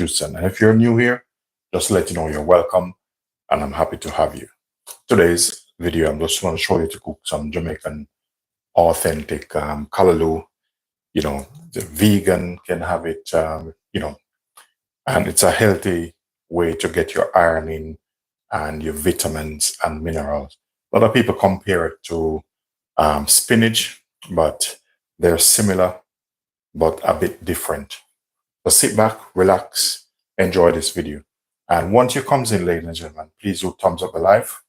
Houston. And if you're new here, just to let you know you're welcome and I'm happy to have you. Today's video, I'm just going to show you to cook some Jamaican authentic Callaloo. The vegan can have it, and it's a healthy way to get your iron in and your vitamins and minerals. A lot of people compare it to spinach, but they're similar, but a bit different. So sit back, relax, enjoy this video. And once you comes in, ladies and gentlemen, please do thumbs up the live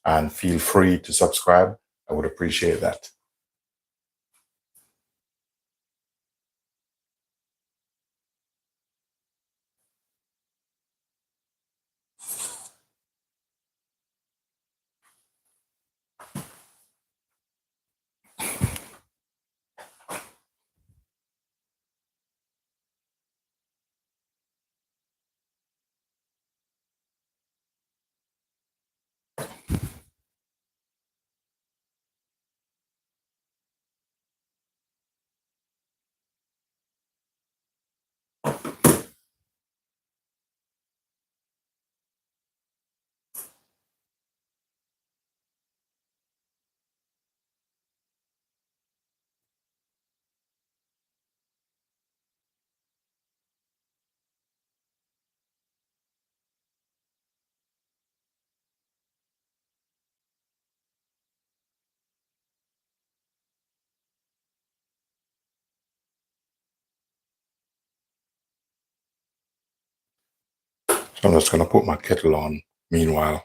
and feel free to subscribe. I would appreciate that. So I'm just going to put my kettle on meanwhile.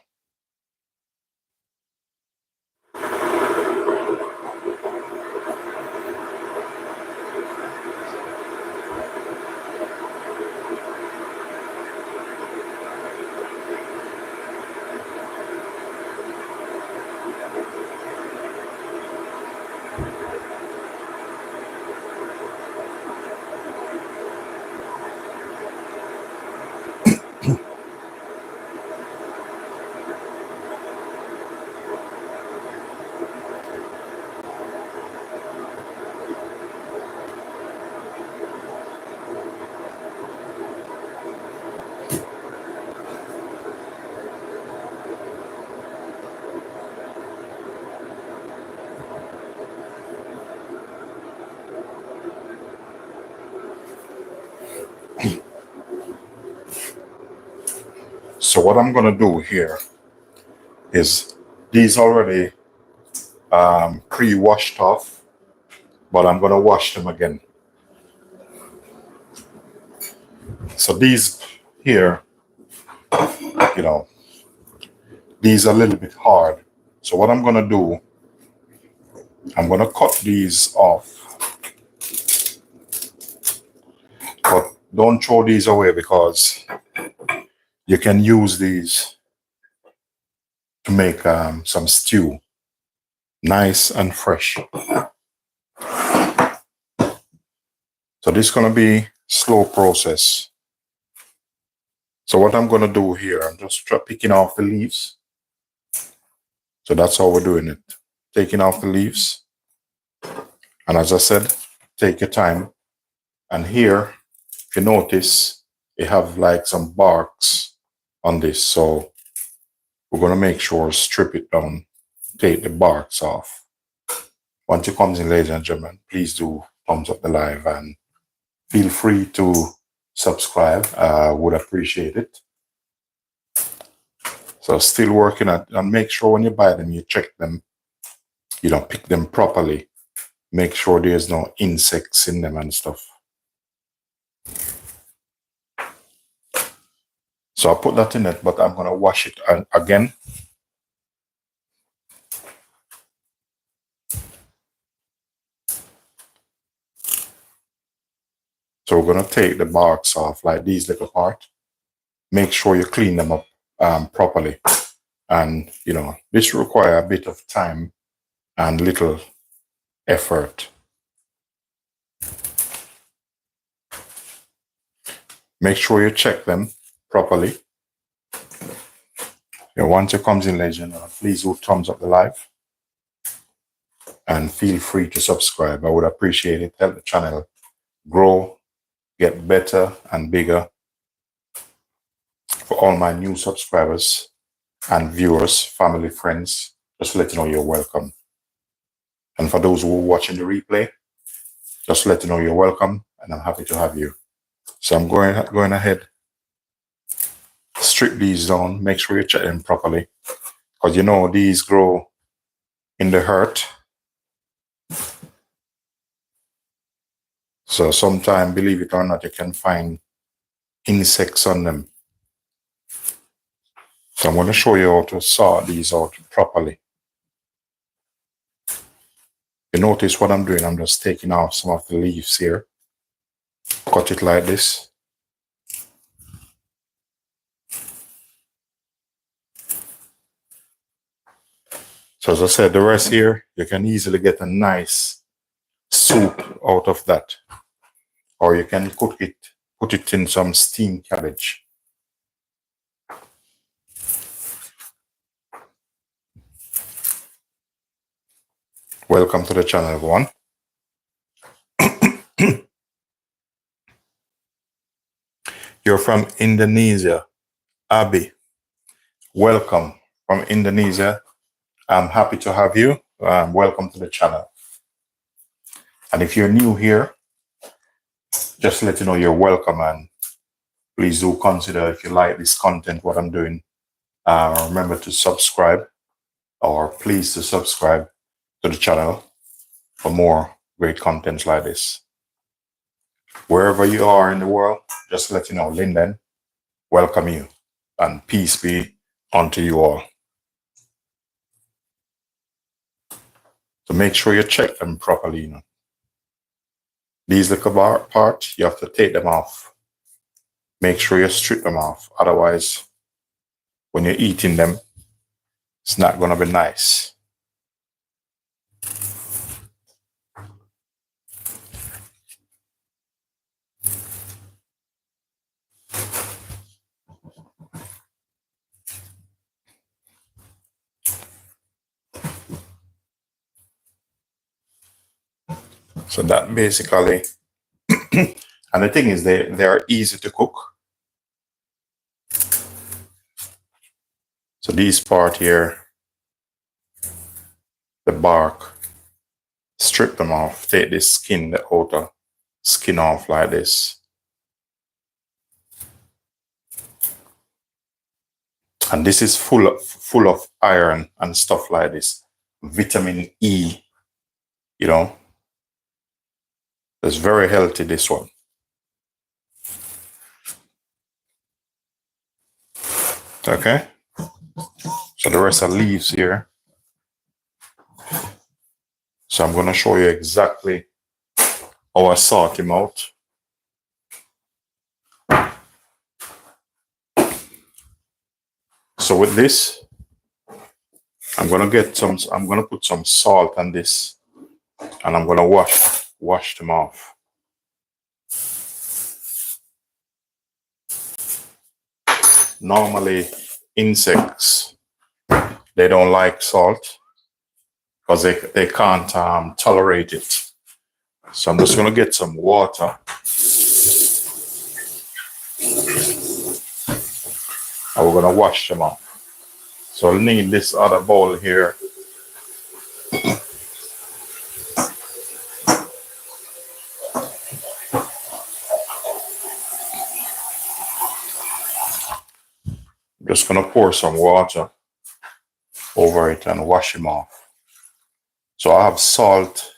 So what I'm going to do here is these already pre-washed off, but I'm going to wash them again. So these here, these are a little bit hard. So what I'm going to do, I'm going to cut these off. But don't throw these away because you can use these to make some stew. Nice and fresh. So this is going to be slow process. So what I'm going to do here, I'm just picking off the leaves. So that's how we're doing it. Taking off the leaves. And as I said, take your time. And here, if you notice, you have like some barks on this. So we're going to make sure strip it down, take the barks off. Once it comes in, ladies and gentlemen, please do thumbs up the live and feel free to subscribe. I would appreciate it. So still working at, and make sure when you buy them, you check them, pick them properly. Make sure there's no insects in them and stuff. So I'll put that in it, but I'm going to wash it again. So we're going to take the barks off, like these little parts. Make sure you clean them up properly. And, this requires a bit of time and little effort. Make sure you check them properly. Once it comes in, ladies and gentlemen, please do thumbs up the live. And feel free to subscribe. I would appreciate it. Help the channel grow, get better and bigger. all my new subscribers and viewers, family, friends, just to let you know you're welcome. And for those who are watching the replay, just to let you know you're welcome, and I'm happy to have you. So I'm going ahead, strip these down, make sure you check them properly, because you know these grow in the earth. So sometimes, believe it or not, you can find insects on them. So I'm going to show you how to sort these out properly. You notice what I'm doing, I'm just taking off some of the leaves here. Cut it like this. So as I said, the rest here, you can easily get a nice soup out of that. Or you can cook it, put it in some steamed cabbage. Welcome to the channel, everyone. You're from Indonesia, Abi. Welcome from Indonesia. I'm happy to have you. Welcome to the channel. And if you're new here, just to let you know you're welcome, and please do consider, if you like this content, what I'm doing, remember to subscribe, or please to subscribe to the channel for more great contents like this. Wherever you are in the world, just to let you know, Linden, welcome you, and peace be unto you all. So make sure you check them properly. You know, these little parts, you have to take them off. Make sure you strip them off. Otherwise, when you're eating them, it's not going to be nice. So that basically, and the thing is, they are easy to cook. So these part here, the bark, strip them off, take this skin, the outer skin off like this. And this is full of iron and stuff like this. Vitamin E, you know. It's very healthy, this one. Okay. So the rest are leaves here. So I'm going to show you exactly how I sort them out. So with this, I'm going to put some salt on this, and I'm going to wash them off. Normally, insects, they don't like salt because they can't tolerate it. So I'm just going to get some water. And we're going to wash them off. So I'll need this other bowl here. I'm just going to pour some water over it and wash them off. So I have salt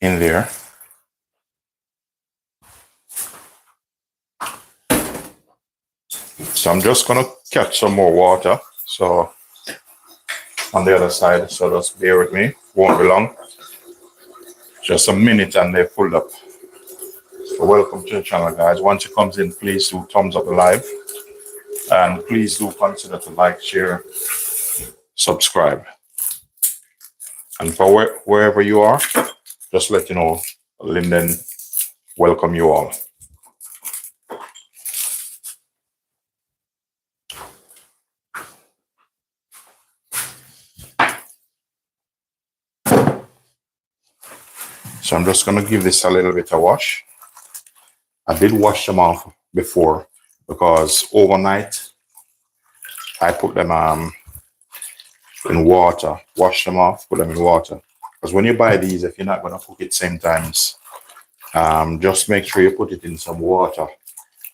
in there. So I'm just going to catch some more water. So on the other side, so just bear with me, won't be long. Just a minute and they're full up. So welcome to the channel, guys. Once it comes in, please do thumbs up the live. And please do consider to like, share, subscribe. And for wherever you are, just let you know, Linden, welcome you all. So I'm just going to give this a little bit of wash. I did wash them off before, because overnight I put them in water, wash them off, put them in water. Because when you buy these, if you're not going to cook it same times, just make sure you put it in some water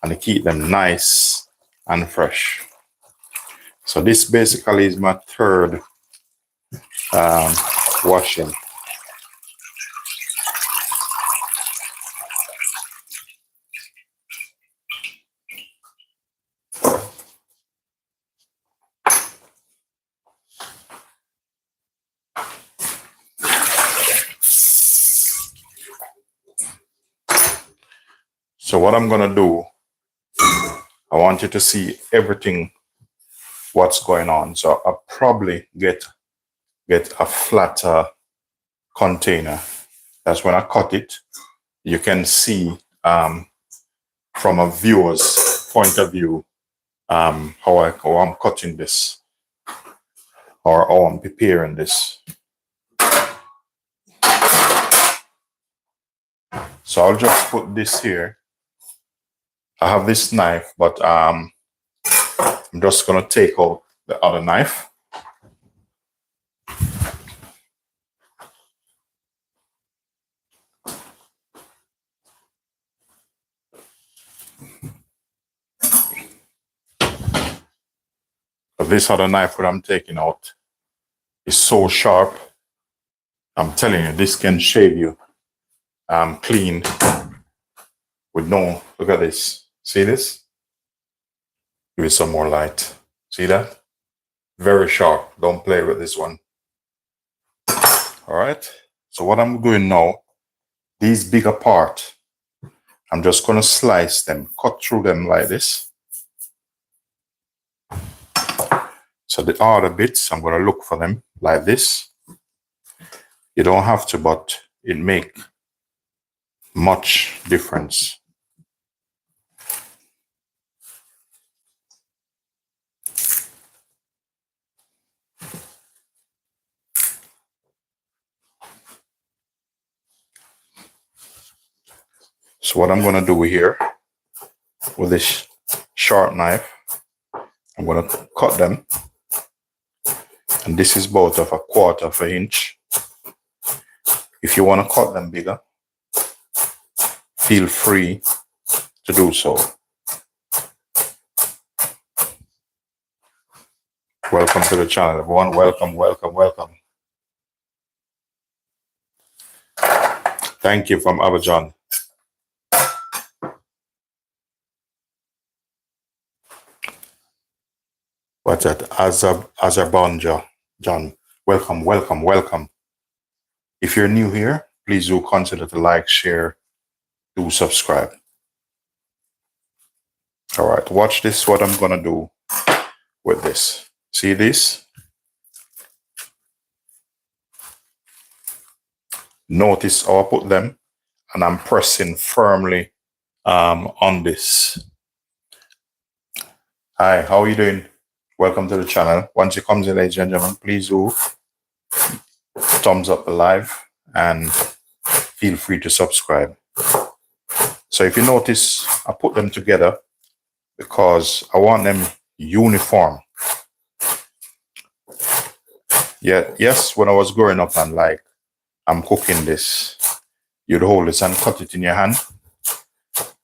and to keep them nice and fresh. So this basically is my third washing. So what I'm gonna do, I want you to see everything, what's going on. So I'll probably get a flatter container. That's when I cut it. You can see from a viewer's point of view how I'm cutting this or how I'm preparing this. So I'll just put this here. I have this knife, but I'm just gonna take out the other knife. But this other knife that I'm taking out is so sharp. I'm telling you, this can shave you clean with no, look at this. See this? Give it some more light. See that? Very sharp. Don't play with this one. All right. So what I'm doing now, these bigger part, I'm just going to slice them, cut through them like this. So the other bits, I'm going to look for them like this. You don't have to, but it make much difference. So what I'm going to do here with this sharp knife, I'm going to cut them. And this is about of 1/4 inch. If you want to cut them bigger, feel free to do so. Welcome to the channel, everyone. Welcome, welcome, welcome. Thank you from Avocado. What's that? Azerbaijan. John, welcome, welcome, welcome. If you're new here, please do consider to like, share, do subscribe. All right, watch this, what I'm gonna do with this. See this? Notice how I put them and I'm pressing firmly on this. Hi, how are you doing? Welcome to the channel. Once you come in, ladies and gentlemen, please do thumbs up the live and feel free to subscribe. So if you notice, I put them together because I want them uniform. Yeah, yes, when I was growing up and like I'm cooking this, you'd hold this and cut it in your hand.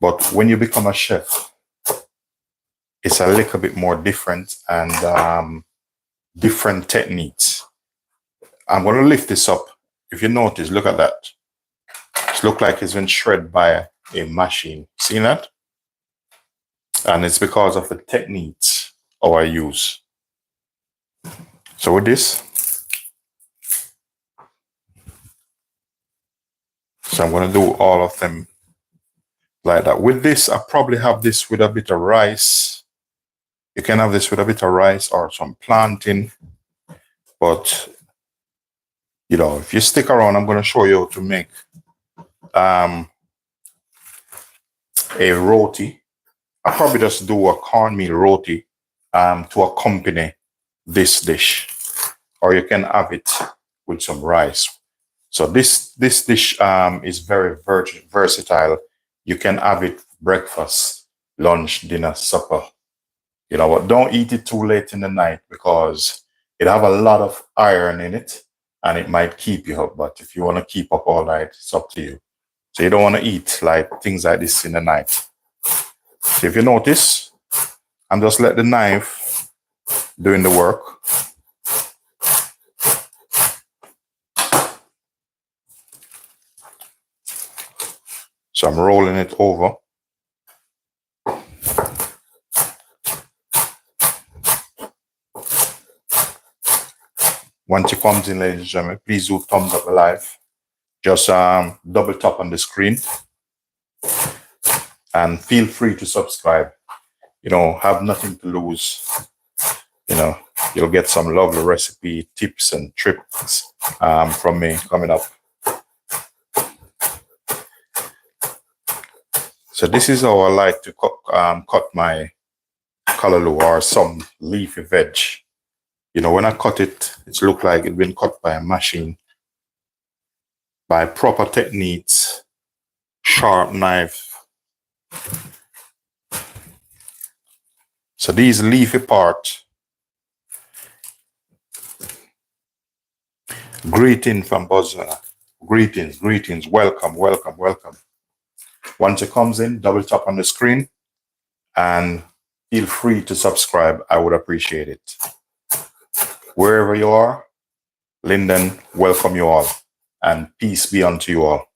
But when you become a chef, it's a little bit more different and different techniques. I'm going to lift this up. If you notice, look at that. It looks like it's been shredded by a machine. See that? And it's because of the techniques I use. So with this, so I'm going to do all of them like that. With this, I probably have this with a bit of rice. You can have this with a bit of rice or some plantain. But, you know, if you stick around, I'm going to show you how to make a roti. I'll probably just do a cornmeal roti to accompany this dish. Or you can have it with some rice. So this dish is very versatile. You can have it breakfast, lunch, dinner, supper. You know what? Don't eat it too late in the night because it have a lot of iron in it and it might keep you up. But if you want to keep up all night, it's up to you. So you don't want to eat like things like this in the night. So if you notice, I'm just let the knife doing the work. So I'm rolling it over. Once it comes in, ladies and gentlemen, please do thumbs up alive. Just double tap on the screen and feel free to subscribe. You know, have nothing to lose. You know, you'll get some lovely recipe tips and tricks from me coming up. So this is how I like to cut my callaloo or some leafy veg. You know, when I cut it, it looks like it's been cut by a machine, by proper techniques, sharp knife. So these leafy parts, greeting from Buzzer. Greetings, welcome. Once it comes in, double tap on the screen and feel free to subscribe. I would appreciate it. Wherever you are, Linden, welcome you all, and peace be unto you all.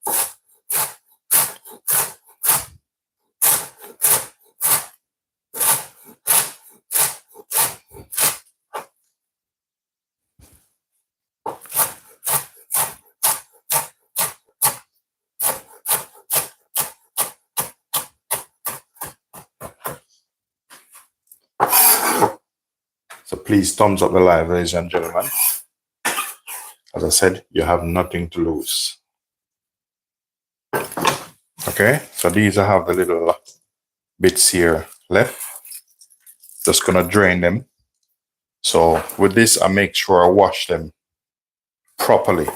So please thumbs up the live, ladies and gentlemen. As I said, you have nothing to lose. Okay, so these I have the little bits here left. Just gonna drain them. So with this, I make sure I wash them properly.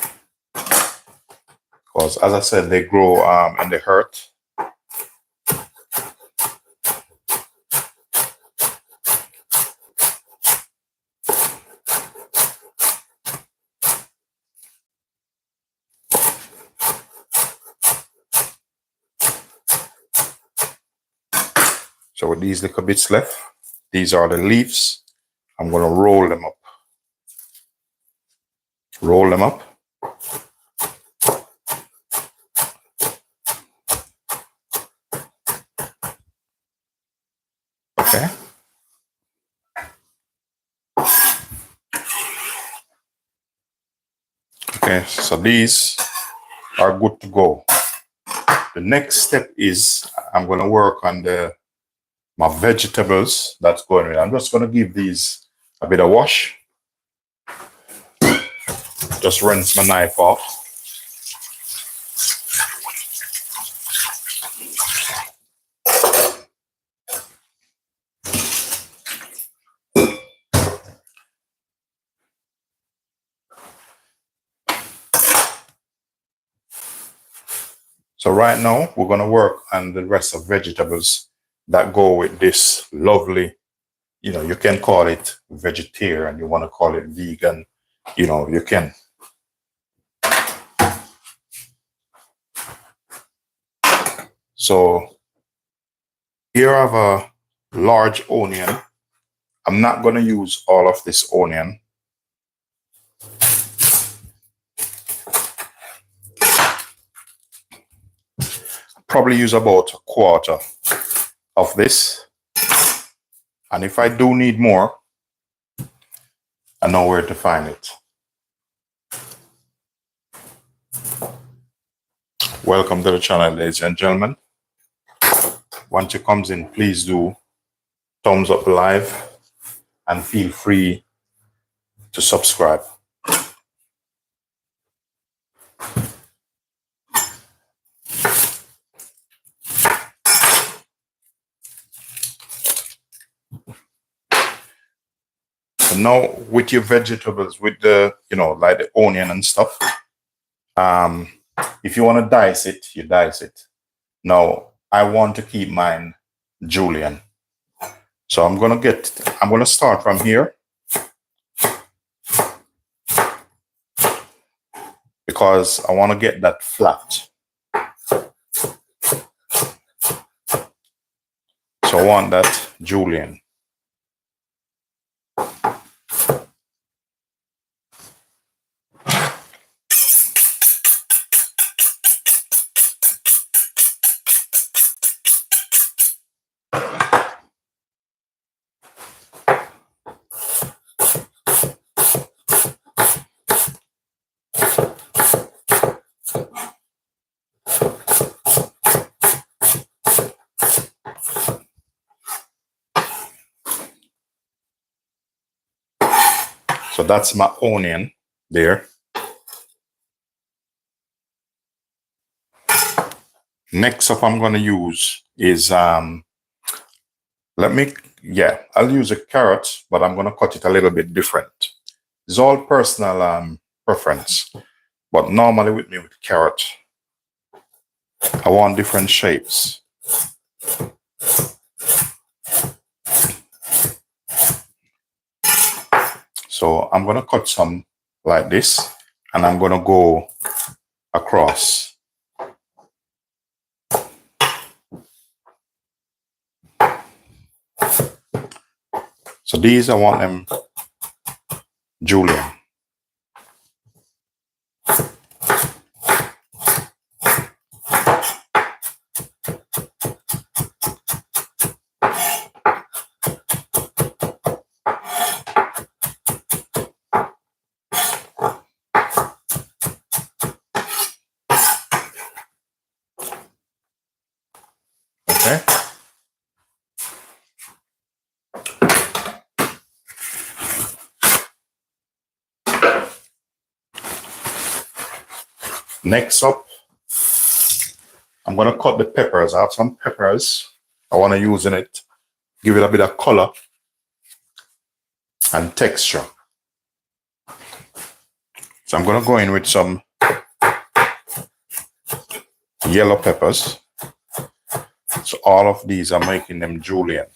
Because as I said, they grow in the earth. So with these little bits left, these are the leaves. I'm going to roll them up. Roll them up. Okay. Okay, so these are good to go. The next step is I'm going to work on my vegetables that's going in. I'm just going to give these a bit of wash. Just rinse my knife off. So right now we're going to work on the rest of vegetables that go with this lovely, you know, you can call it vegetarian, you want to call it vegan, you know, you can. So here I have a large onion. I'm not going to use all of this onion. Probably use about a quarter of this. And if I do need more, I know where to find it. Welcome to the channel, ladies and gentlemen. Once it comes in, please do thumbs up live and feel free to subscribe. So now with your vegetables, with the, you know, like the onion and stuff, if you want to dice it, you dice it. Now, I want to keep mine julienne. So I'm gonna start from here because I want to get that flat. So I want that julienne. So that's my onion there. Next up I'm going to use is, I'll use a carrot, but I'm going to cut it a little bit different. It's all personal preference, but normally with carrot, I want different shapes. So I'm going to cut some like this, and I'm going to go across. So these I want them julienne. Okay. Next up, I'm going to cut the peppers. I have some peppers I want to use in it, give it a bit of color and texture. So I'm going to go in with some yellow peppers. So all of these are making them julienne.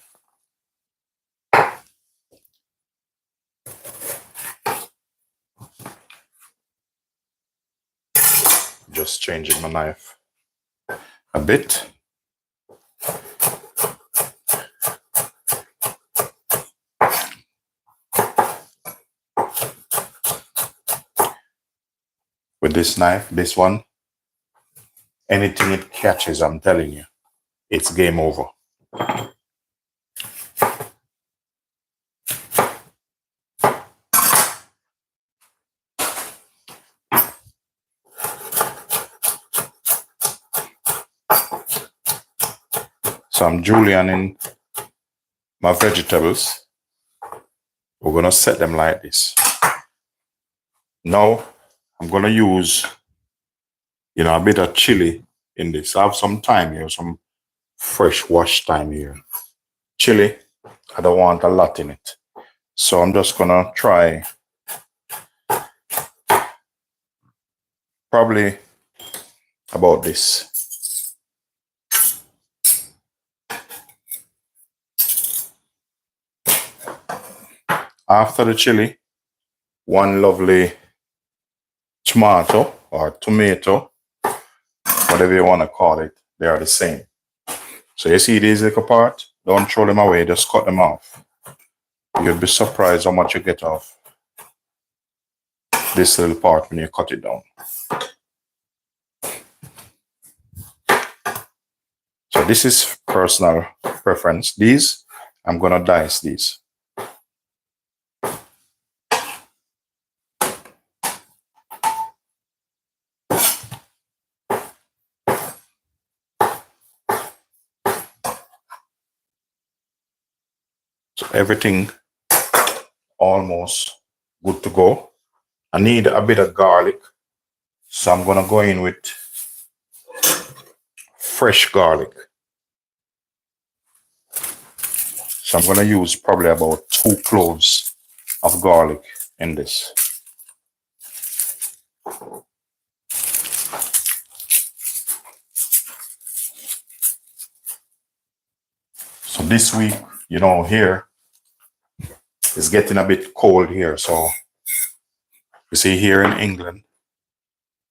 Just changing my knife a bit. With this knife, this one, anything it catches, I'm telling you, it's game over. So I'm julienning my vegetables. We're going to set them like this. Now I'm going to use, a bit of chili in this. I have some thyme here, some fresh wash thyme here. Chili, I don't want a lot in it. So I'm just going to try probably about this. After the chili, one lovely tomato or tomato, whatever you want to call it, they are the same. So you see these little parts? Don't throw them away, just cut them off. You'll be surprised how much you get off this little part when you cut it down. So this is personal preference. These, I'm going to dice these. So everything almost good to go. I need a bit of garlic. So I'm going to go in with fresh garlic. So I'm going to use probably about 2 cloves of garlic in this. this week, you know, here it's getting a bit cold here. So you see here in England,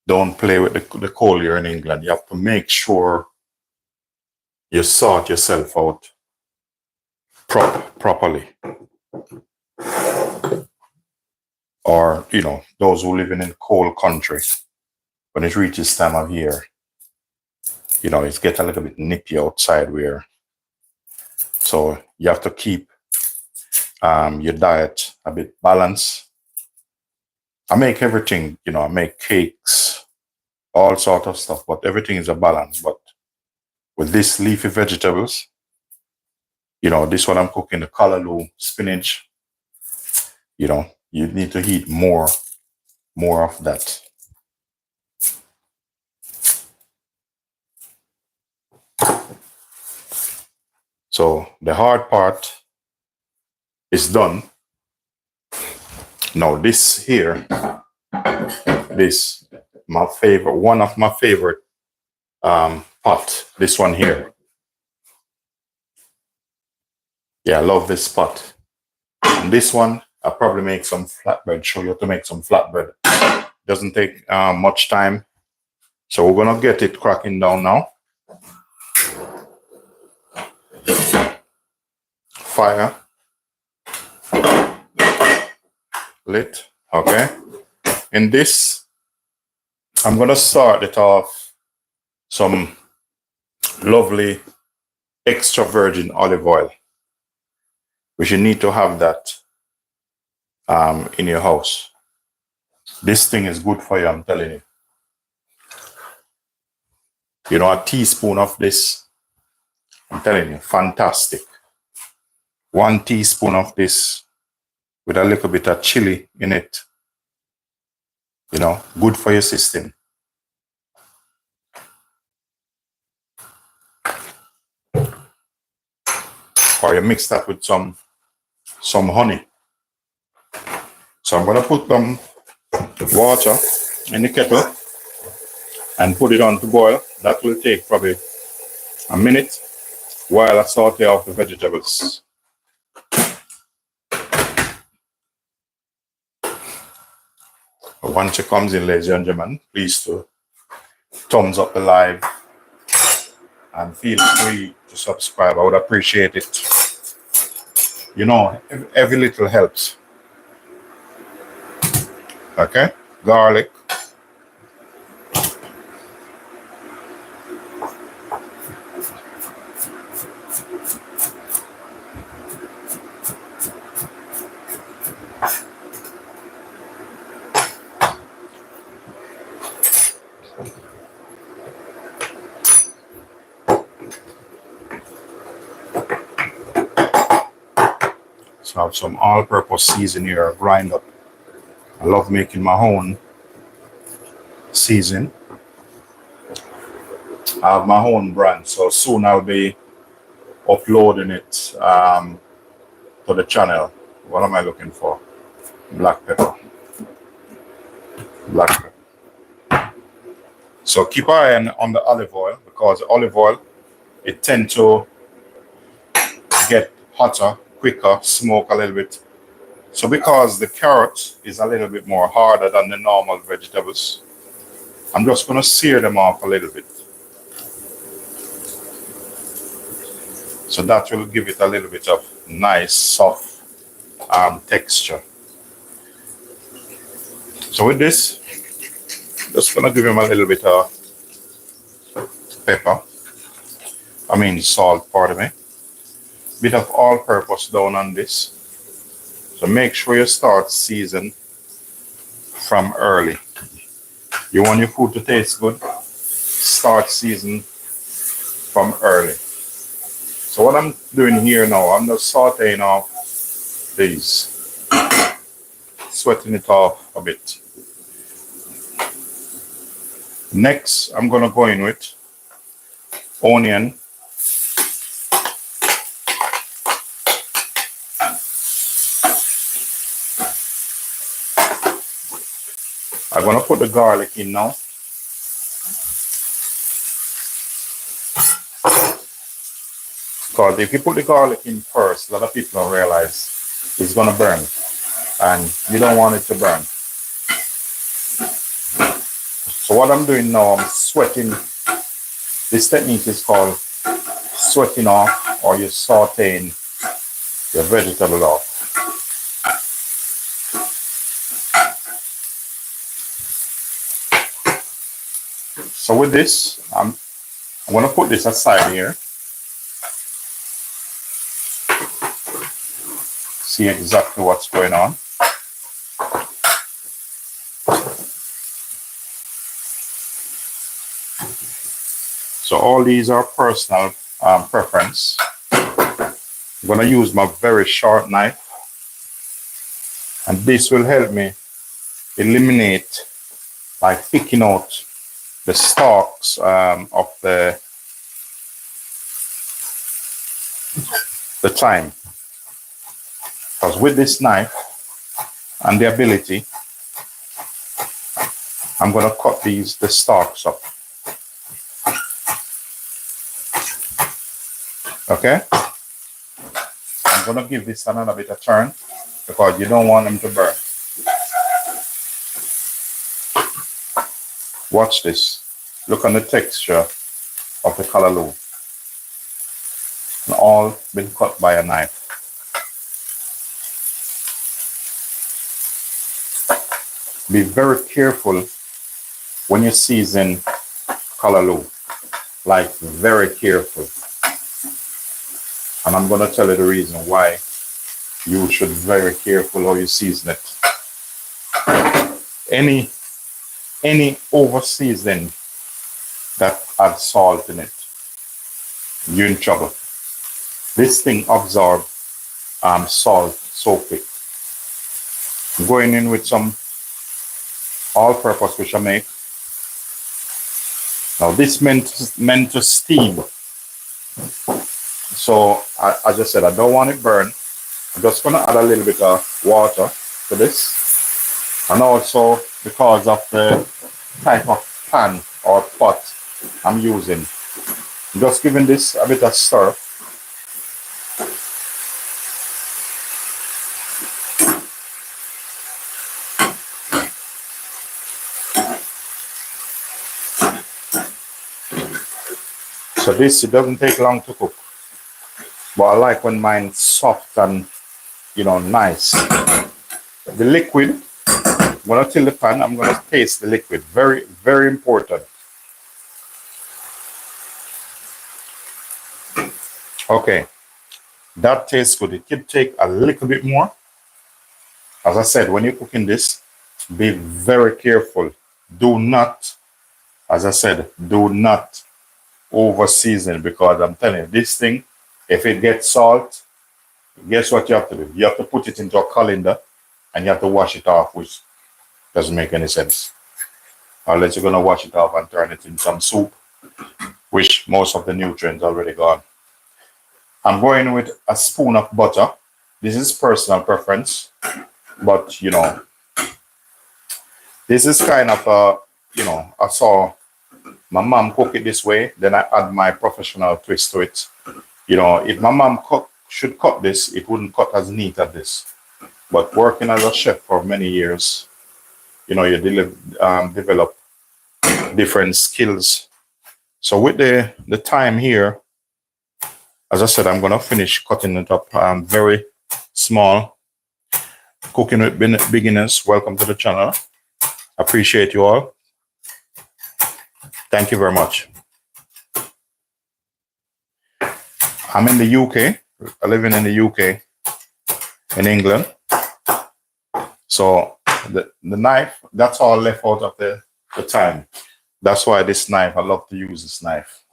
don't play with the cold here in England. You have to make sure you sort yourself out properly. Or, you know, those who live in a cold country, when it reaches time of year, you know, it's get a little bit nippy outside where. So you have to keep your diet a bit balanced. I make everything, you know, I make cakes, all sort of stuff, but everything is a balance. But with these leafy vegetables, you know, this one I'm cooking, the callaloo, spinach, you know, you need to eat more of that. So the hard part is done. Now this here, this my favorite, one of my favorite pot, this one here. Yeah, I love this pot. And this one, I'll probably make some flatbread, show you how to make some flatbread. Doesn't take much time. So we're gonna get it cracking down now. Fire. Lit. Okay. In this, I'm gonna start it off some lovely extra virgin olive oil, which you need to have that in your house. This thing is good for you, I'm telling you. You know, a teaspoon of this, I'm telling you, fantastic. 1 teaspoon of this with a little bit of chili in it. You know, good for your system. Or you mix that with some honey. So I'm gonna put some water in the kettle and put it on to boil. That will take probably a minute while I saute off the vegetables. Once it comes in, ladies and gentlemen, please to thumbs up the live and feel free to subscribe. I would appreciate it. You know, every little helps. Okay, garlic. So I have some all-purpose season here, grind up. I love making my own season. I have my own brand, so soon I'll be uploading it to the channel. What am I looking for? Black pepper. Black pepper. So keep an eye on the olive oil, because olive oil, it tends to get hotter, quicker, smoke a little bit. So because the carrot is a little bit more harder than the normal vegetables, I'm just going to sear them off a little bit. So that will give it a little bit of nice, soft texture. So with this, just going to give him a little bit of pepper. I mean salt, pardon me. Bit of all-purpose down on this. So make sure you start season from early. You want your food to taste good? Start season from early. So what I'm doing here now, I'm just sauteing off these, sweating it off a bit. Next, I'm gonna go in with onion. I'm gonna put the garlic in now. because if you put the garlic in first, a lot of people don't realize it's gonna burn, and you don't want it to burn. So what I'm doing now, I'm sweating. This technique is called sweating off, or you're sauteing your vegetable off. So with this, I'm going to put this aside here. See exactly what's going on. So all these are personal preference. I'm going to use my very sharp knife, and this will help me eliminate, like picking out the stalks of the thyme. Because with this knife and the ability, I'm going to cut the stalks up. Okay? I'm going to give this another bit of turn because you don't want them to burn. Watch this. Look on the texture of the callaloo. And all been cut by a knife. Be very careful when you season callaloo. Like, very careful. And I'm going to tell you the reason why you should be very careful how you season it. Any over seasoning that adds salt in it, you're in trouble. This thing absorbs salt so quick. I'm going in with some all-purpose which I make. Now this meant to steam. So as I said, I don't want it burned. I'm just going to add a little bit of water to this. And also because of the type of pan or pot I'm using, I'm just giving this a bit of stir. So this, it doesn't take long to cook. But I like when mine's soft and, you know, nice. The liquid, I'm going to tilt the pan, I'm going to taste the liquid. Very, very important. Okay, that tastes good. It could take a little bit more. As I said, when you're cooking this, be very careful. Do not, as I said, do not over season, because I'm telling you, this thing, if it gets salt, guess what you have to do? You have to put it into a colander and you have to wash it off, which doesn't make any sense. Unless you're going to wash it off and turn it in some soup, which most of the nutrients already gone. I'm going with a spoon of butter. This is personal preference, but you know, this is kind of a, you know, I saw my mom cook it this way, then I add my professional twist to it. You know, if my mom should cut this, it wouldn't cut as neat as this. But working as a chef for many years, you know, you develop different skills. So with the thyme here, as I said, I'm going to finish cutting it up very small. Cooking with beginners, welcome to the channel. Appreciate you all. Thank you very much. I'm in the UK. I live in the UK, in England. So the knife, that's all left out of the thyme. That's why this knife, I love to use this knife.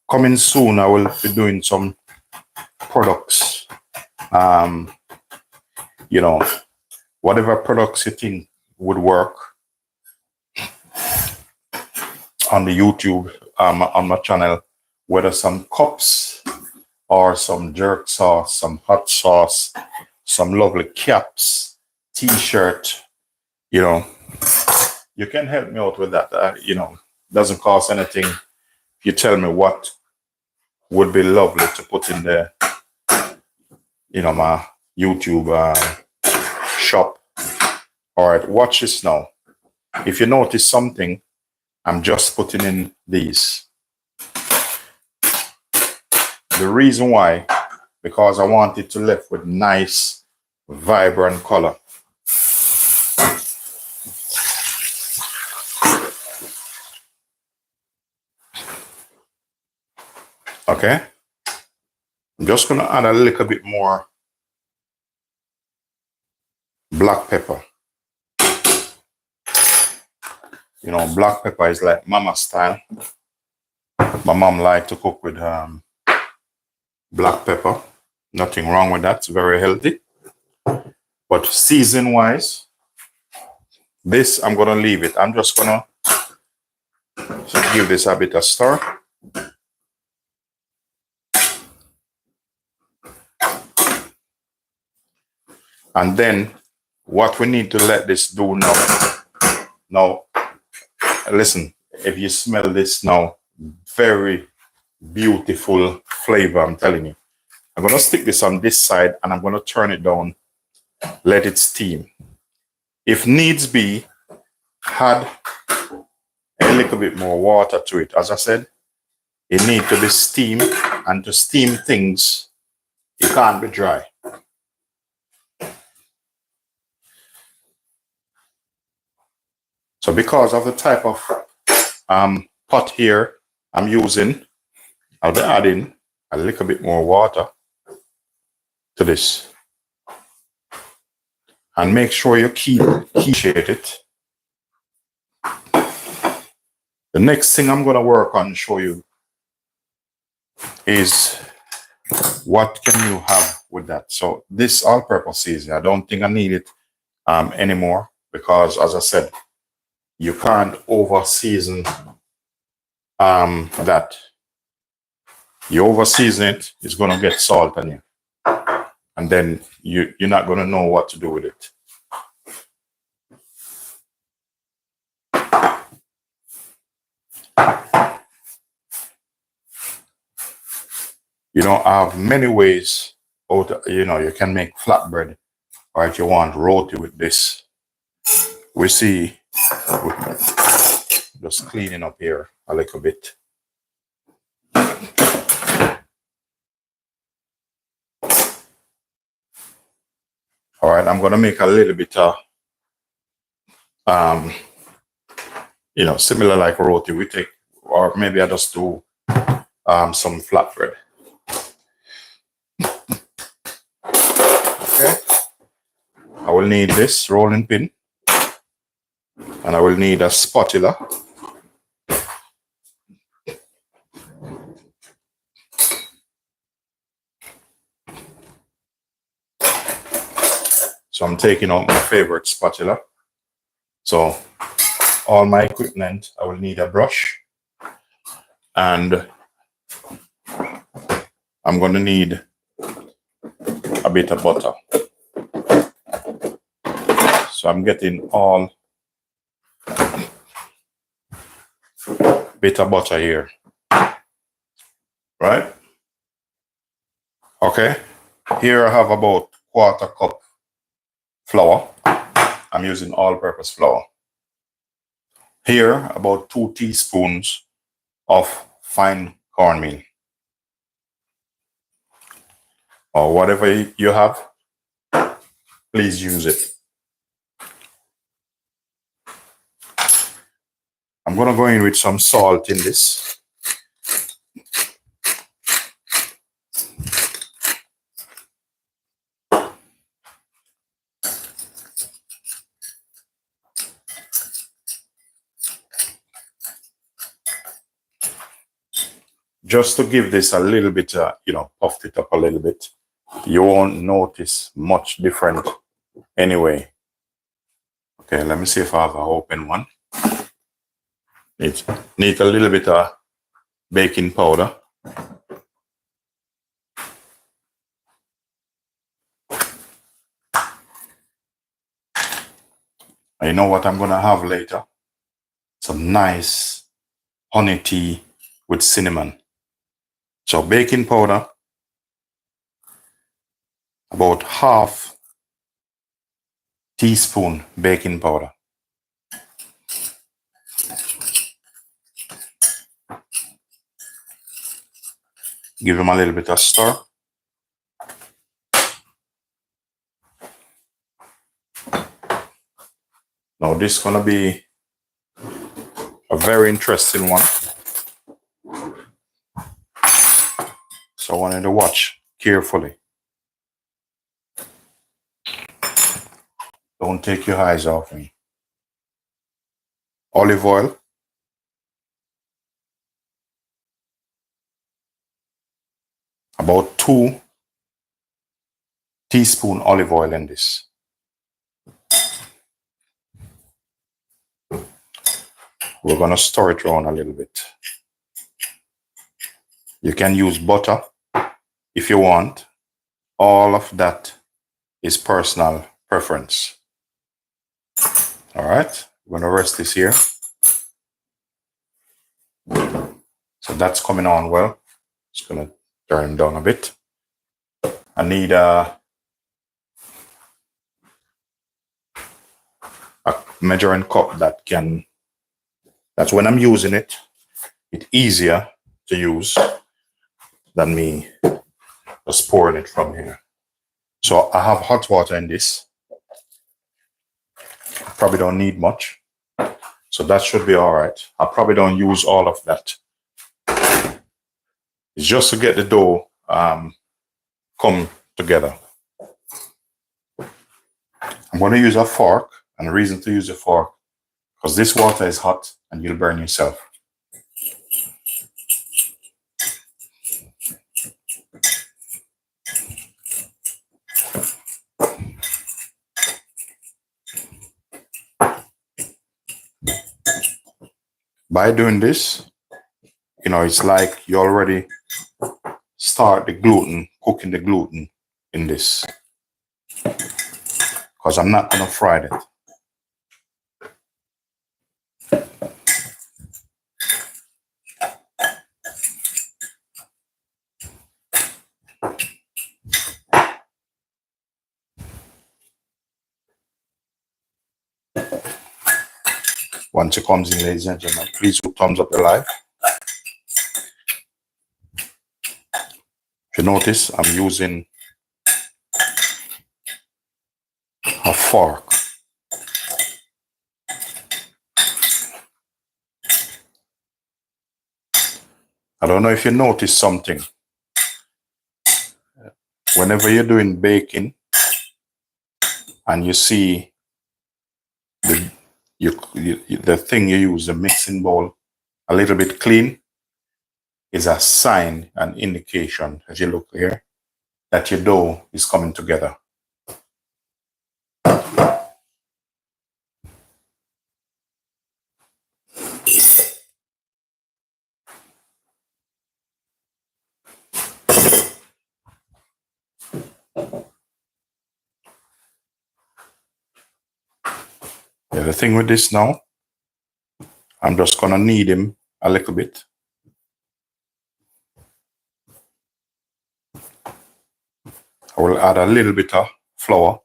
Coming soon, I will be doing some products. You know, whatever products you think would work on the YouTube, on my channel, whether some cups or some jerk sauce, some hot sauce, some lovely caps, t-shirt, you know, you can help me out with that. You know, doesn't cost anything. You tell me what would be lovely to put in the, my YouTube shop. All right, watch this now. If you notice something, I'm just putting in these. The reason why, because I want it to left with nice, vibrant color. Okay, I'm just gonna add a little bit more black pepper. Black pepper is like mama style. My mom liked to cook with black pepper. Nothing wrong with that. It's very healthy. But season wise, this I'm gonna leave it. I'm just gonna give this a bit of stir. And then what we need to let this do now, listen, if you smell this now, very beautiful flavor, I'm telling you. I'm gonna stick this on this side and I'm gonna turn it down, let it steam. If needs be, add a little bit more water to it. As I said, it needs to be steamed, and to steam things, it can't be dry. So because of the type of pot here I'm using, I'll be adding a little bit more water to this. And make sure you keep it. The next thing I'm going to work on and show you is what can you have with that. So this all-purpose seasoning, I don't think I need it anymore, because as I said, you can't over season that. You over season it, it's going to get salt on you, and then you're not going to know what to do with it. You don't have many ways you can make flatbread, or if you want roti with this. We see, just cleaning up here a little bit. All right, I'm going to make a little bit of, similar like roti we take, or maybe I just do some flatbread. Okay, I will need this rolling pin, and I will need a spatula. So I'm taking out my favorite spatula. So all my equipment, I will need a brush, and I'm going to need a bit of butter. So I'm getting all bit of butter here, right? Okay, here I have about 1/4 cup flour. I'm using all-purpose flour. Here, about 2 teaspoons of fine cornmeal, or whatever you have, please use it. I'm going to go in with some salt in this. Just to give this a little bit, puffed it up a little bit. You won't notice much different anyway. Okay, let me see if I have an open one. Need a little bit of baking powder. And you know what I'm going to have later? Some nice honey tea with cinnamon. So baking powder, about half teaspoon baking powder. Give them a little bit of stir. Now this is gonna be a very interesting one. So I want you to watch carefully. Don't take your eyes off me. Olive oil. About 2 teaspoons olive oil in this. We're gonna stir it around a little bit. You can use butter if you want. All of that is personal preference. All right, we're gonna rest this here. So that's coming on well. Just gonna turn down a bit. I need a measuring cup that's when I'm using it, it's easier to use than me just pouring it from here. So I have hot water in this. Probably don't need much. So that should be all right. I probably don't use all of that. It's just to get the dough come together. I'm going to use a fork, and the reason to use a fork, because this water is hot and you'll burn yourself. By doing this, it's like you already start the gluten, cooking the gluten in this. Because I'm not going to fry it. Once it comes in, ladies and gentlemen, please do thumbs up the live. If you notice, I'm using a fork. I don't know if you notice something. Whenever you're doing baking and you see the thing you use, the mixing bowl, a little bit clean, is a sign, an indication, as you look here, that your dough is coming together. Yeah, the thing with this now, I'm just gonna knead him a little bit. I will add a little bit of flour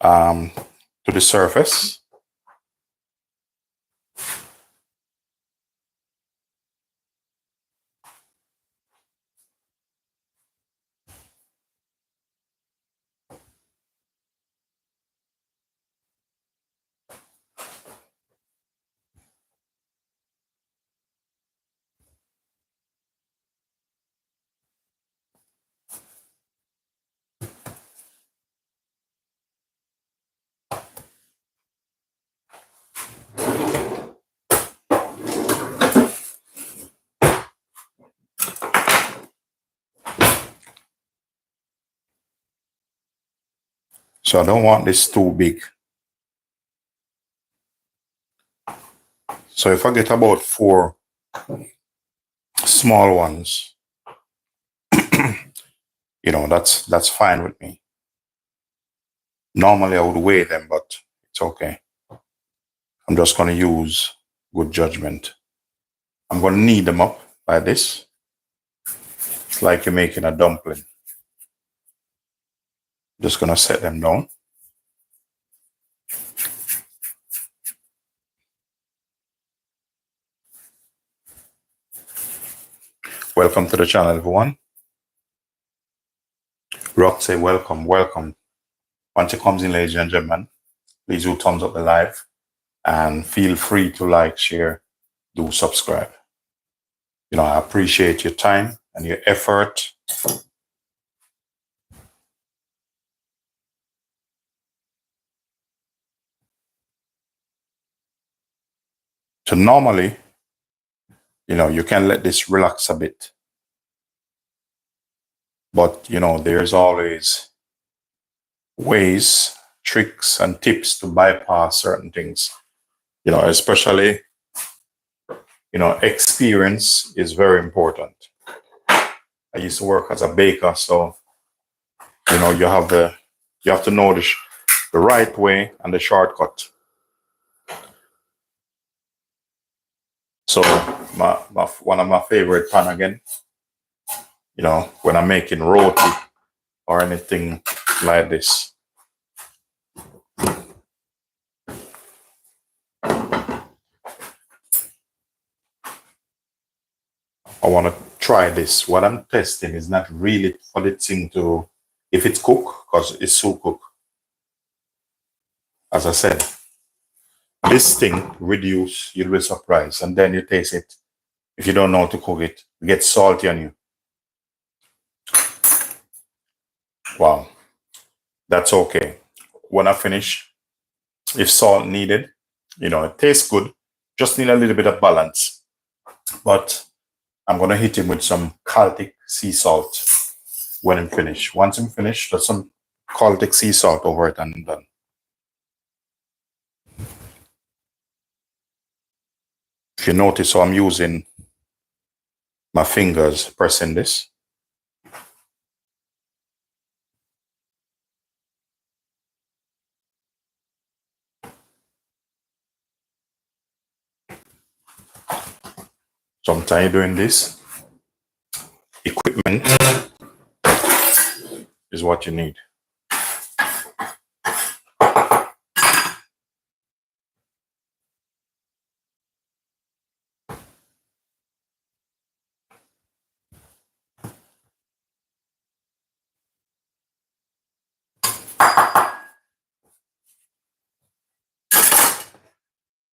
to the surface. So I don't want this too big. So if I get about 4 small ones, that's fine with me. Normally I would weigh them, but it's okay. I'm just going to use good judgment. I'm going to knead them up like this. It's like you're making a dumpling. Just going to set them down. Welcome to the channel, everyone. Rock say welcome, welcome. Once it comes in, ladies and gentlemen, please do thumbs up the live and feel free to like, share, do subscribe. You know, I appreciate your time and your effort. So normally, you know, you can let this relax a bit. But, you know, there's always ways, tricks, and tips to bypass certain things. You know, especially, you know, experience is very important. I used to work as a baker, so, you know, you have to know the right way and the shortcut. So one of my favorite pan again, you know, when I'm making roti or anything like this. I want to try this. What I'm testing is not really for the thing to, if it's cooked, because it's so cooked. As I said, this thing reduce, you'll be surprised, and then you taste it. If you don't know how to cook it, it gets salty on you. Wow, that's okay. When I finish, if salt needed, you know, it tastes good. Just need a little bit of balance. But I'm gonna hit him with some Celtic sea salt when I'm finished. Once I'm finished, there's some Celtic sea salt over it and I'm done. If you notice how I'm using my fingers pressing this. Sometimes you're doing this. Equipment is what you need.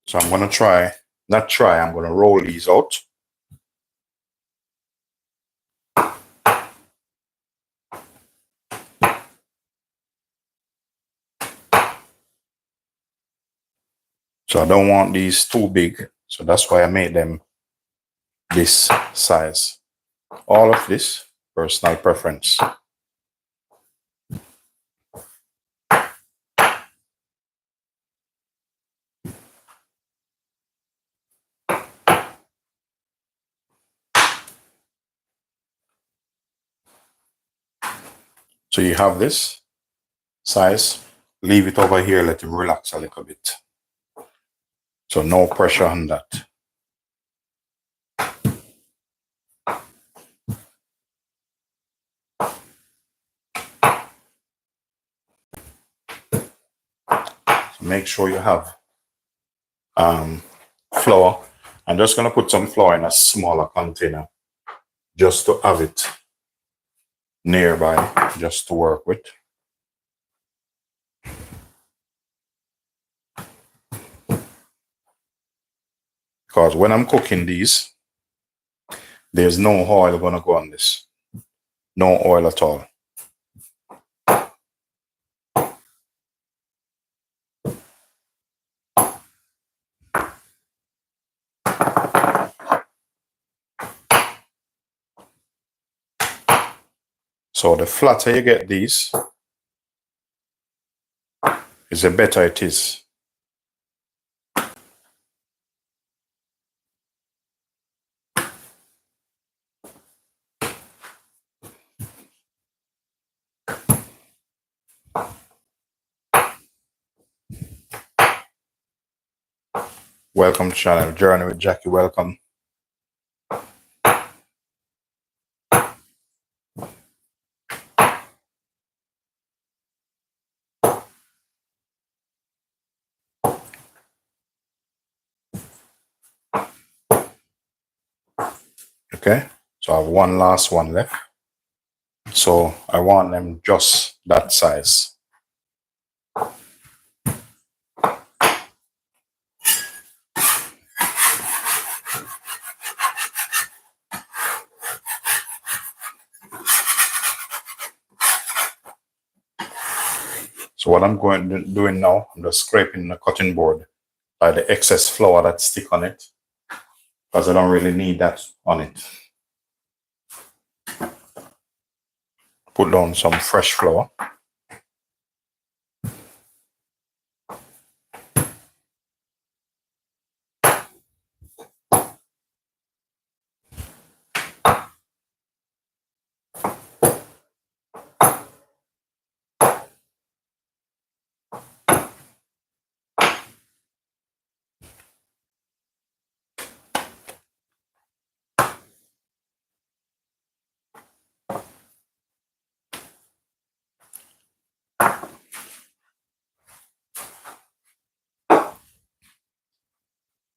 So I'm gonna I'm gonna roll these out. So I don't want these too big. So that's why I made them this size. All of this, personal preference. So you have this size, leave it over here, let it relax a little bit. So no pressure on that. So make sure you have flour. I'm just gonna put some flour in a smaller container just to have it nearby, just to work with. Because when I'm cooking these, there's no oil gonna go on this. No oil at all. So the flatter you get these, is the better it is. Welcome to channel Journey with Jackie. Welcome. Okay, so I have one last one left. So I want them just that size. So what I'm doing now, I'm just scraping the cutting board by the excess flour that stick on it, because I don't really need that on it. Put down some fresh flour.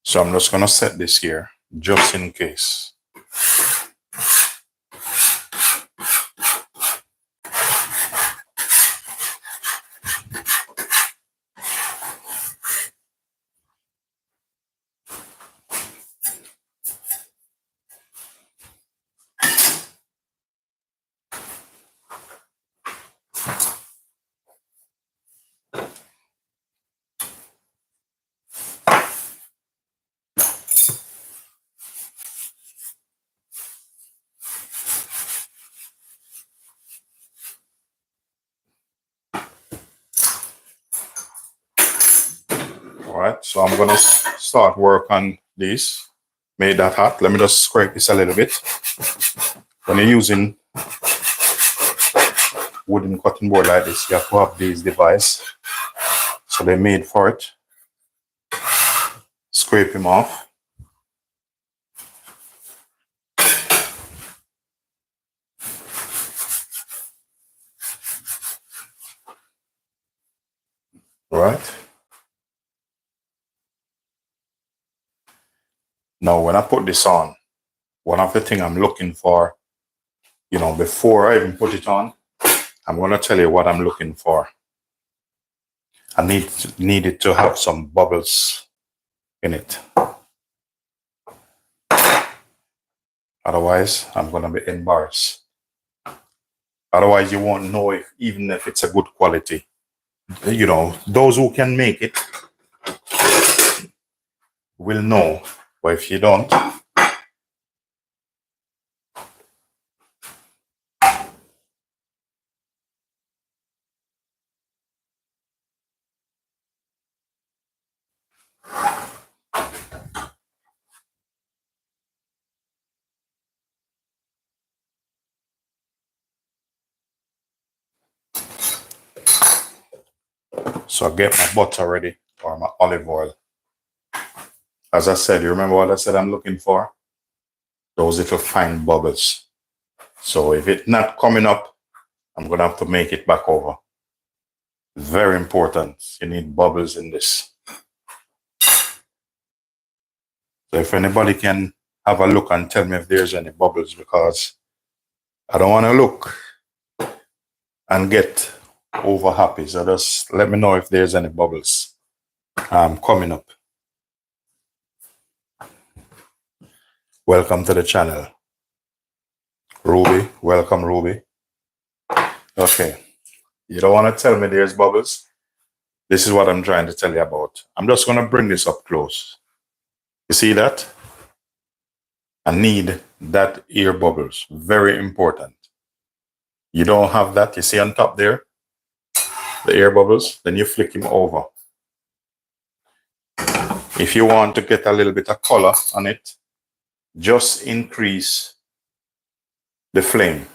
So I'm just gonna set this here just in case. All right, so I'm gonna start work on this. Made that hot. Let me just scrape this a little bit. When you're using wooden cutting board like this, you have to have these devices. So they're made for it. Scrape him off. All right. Now, when I put this on, one of the things I'm looking for, before I even put it on, I'm going to tell you what I'm looking for. I need it to have some bubbles in it. Otherwise, I'm going to be embarrassed. Otherwise, you won't know even if it's a good quality. Those who can make it will know. But if you don't, so I get my butter ready or my olive oil. As I said, you remember what I said I'm looking for? Those little fine bubbles. So if it's not coming up, I'm going to have to make it back over. Very important. You need bubbles in this. So if anybody can have a look and tell me if there's any bubbles, because I don't want to look and get over happy. So just let me know if there's any bubbles coming up. Welcome to the channel. Ruby, welcome Ruby. Okay, you don't want to tell me there's bubbles? This is what I'm trying to tell you about. I'm just going to bring this up close. You see that? I need that air bubbles. Very important. You don't have that, you see on top there, the air bubbles, then you flick him over. If you want to get a little bit of color on it, just increase the flame.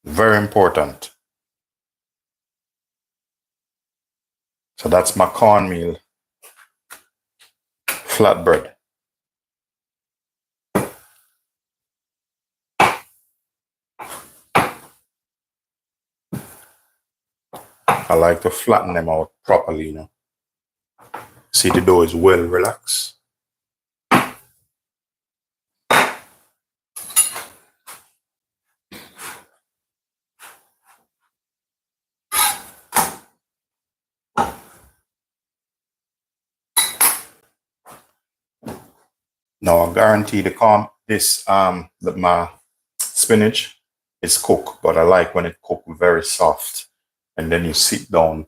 Very important. So that's my cornmeal flatbread. I like to flatten them out properly, See, the dough is well relaxed. Now I guarantee that my spinach is cooked, but I like when it cooked very soft. And then you sit down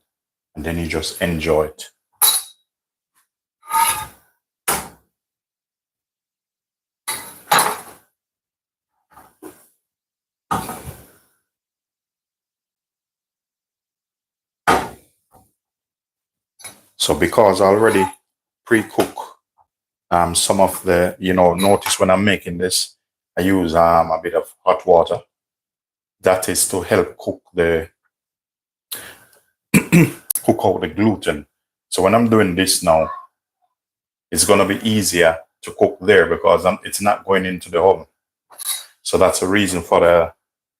and then you just enjoy it. So because I already pre-cook some of the, notice when I'm making this, I use a bit of hot water. That is to help cook out the gluten. So when I'm doing this now, it's going to be easier to cook there because it's not going into the oven. So that's a reason for the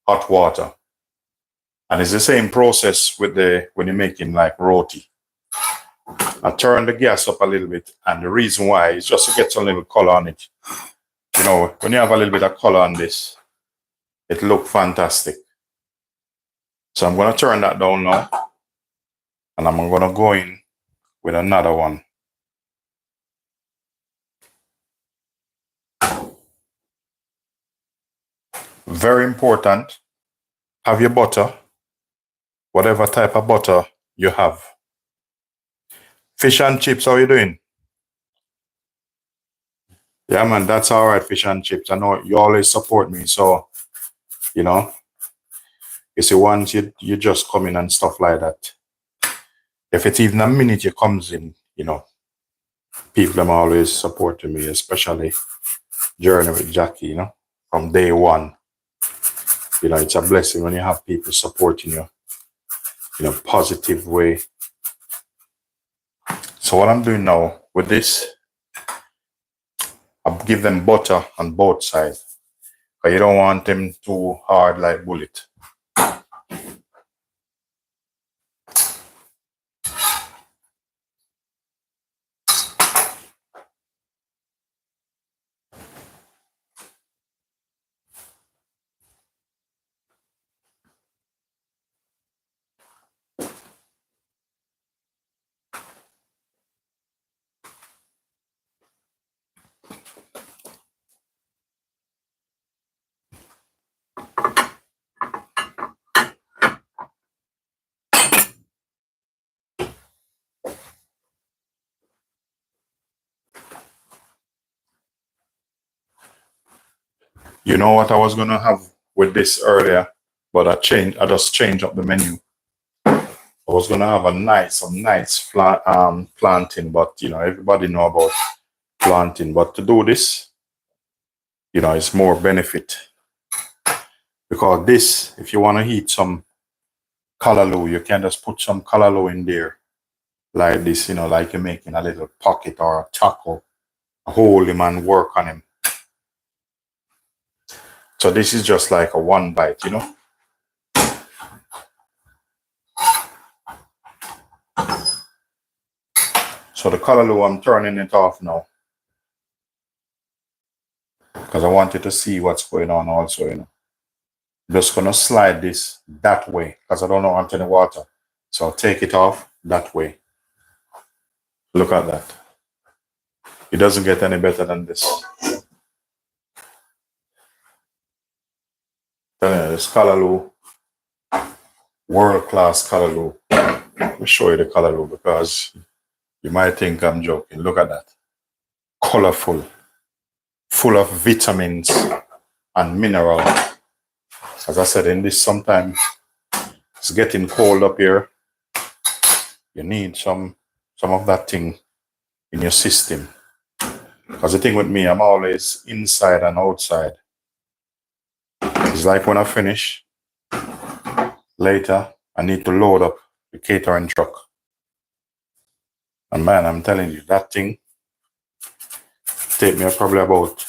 hot water. And it's the same process with when you're making like roti. I turn the gas up a little bit, and the reason why is just to get some little color on it. When you have a little bit of color on this, it looks fantastic. So I'm going to turn that down now, and I'm going to go in with another one. Very important, have your butter, whatever type of butter you have. Fish and chips, how you doing? Yeah, man, that's all right, fish and chips. I know you always support me, so, you see, once you just come in and stuff like that, if it's even a minute you comes in, people them always supporting me, especially Journey with Jackie, from day one. It's a blessing when you have people supporting you in a positive way. So what I'm doing now with this, I give them butter on both sides. Because you don't want them too hard like bullet. You know what I was gonna have with this earlier, but I just changed up the menu. I was gonna have some nice planting, but everybody know about planting. But to do this, it's more benefit. Because this, if you want to heat some callaloo, you can just put some callaloo in there like this, like you're making a little pocket or a taco. Hold him and work on him. So this is just like a one bite, So the callaloo, I'm turning it off now. Because I want you to see what's going on also, I'm just going to slide this that way because I don't want any water. So I'll take it off that way. Look at that. It doesn't get any better than this. This callaloo, world-class callaloo. Let me show you the callaloo because you might think I'm joking. Look at that. Colorful, full of vitamins and mineral. As I said, in this sometimes it's getting cold up here. You need some of that thing in your system. Because the thing with me, I'm always inside and outside. It's like when I finish, later, I need to load up the catering truck. And man, I'm telling you, that thing take me probably about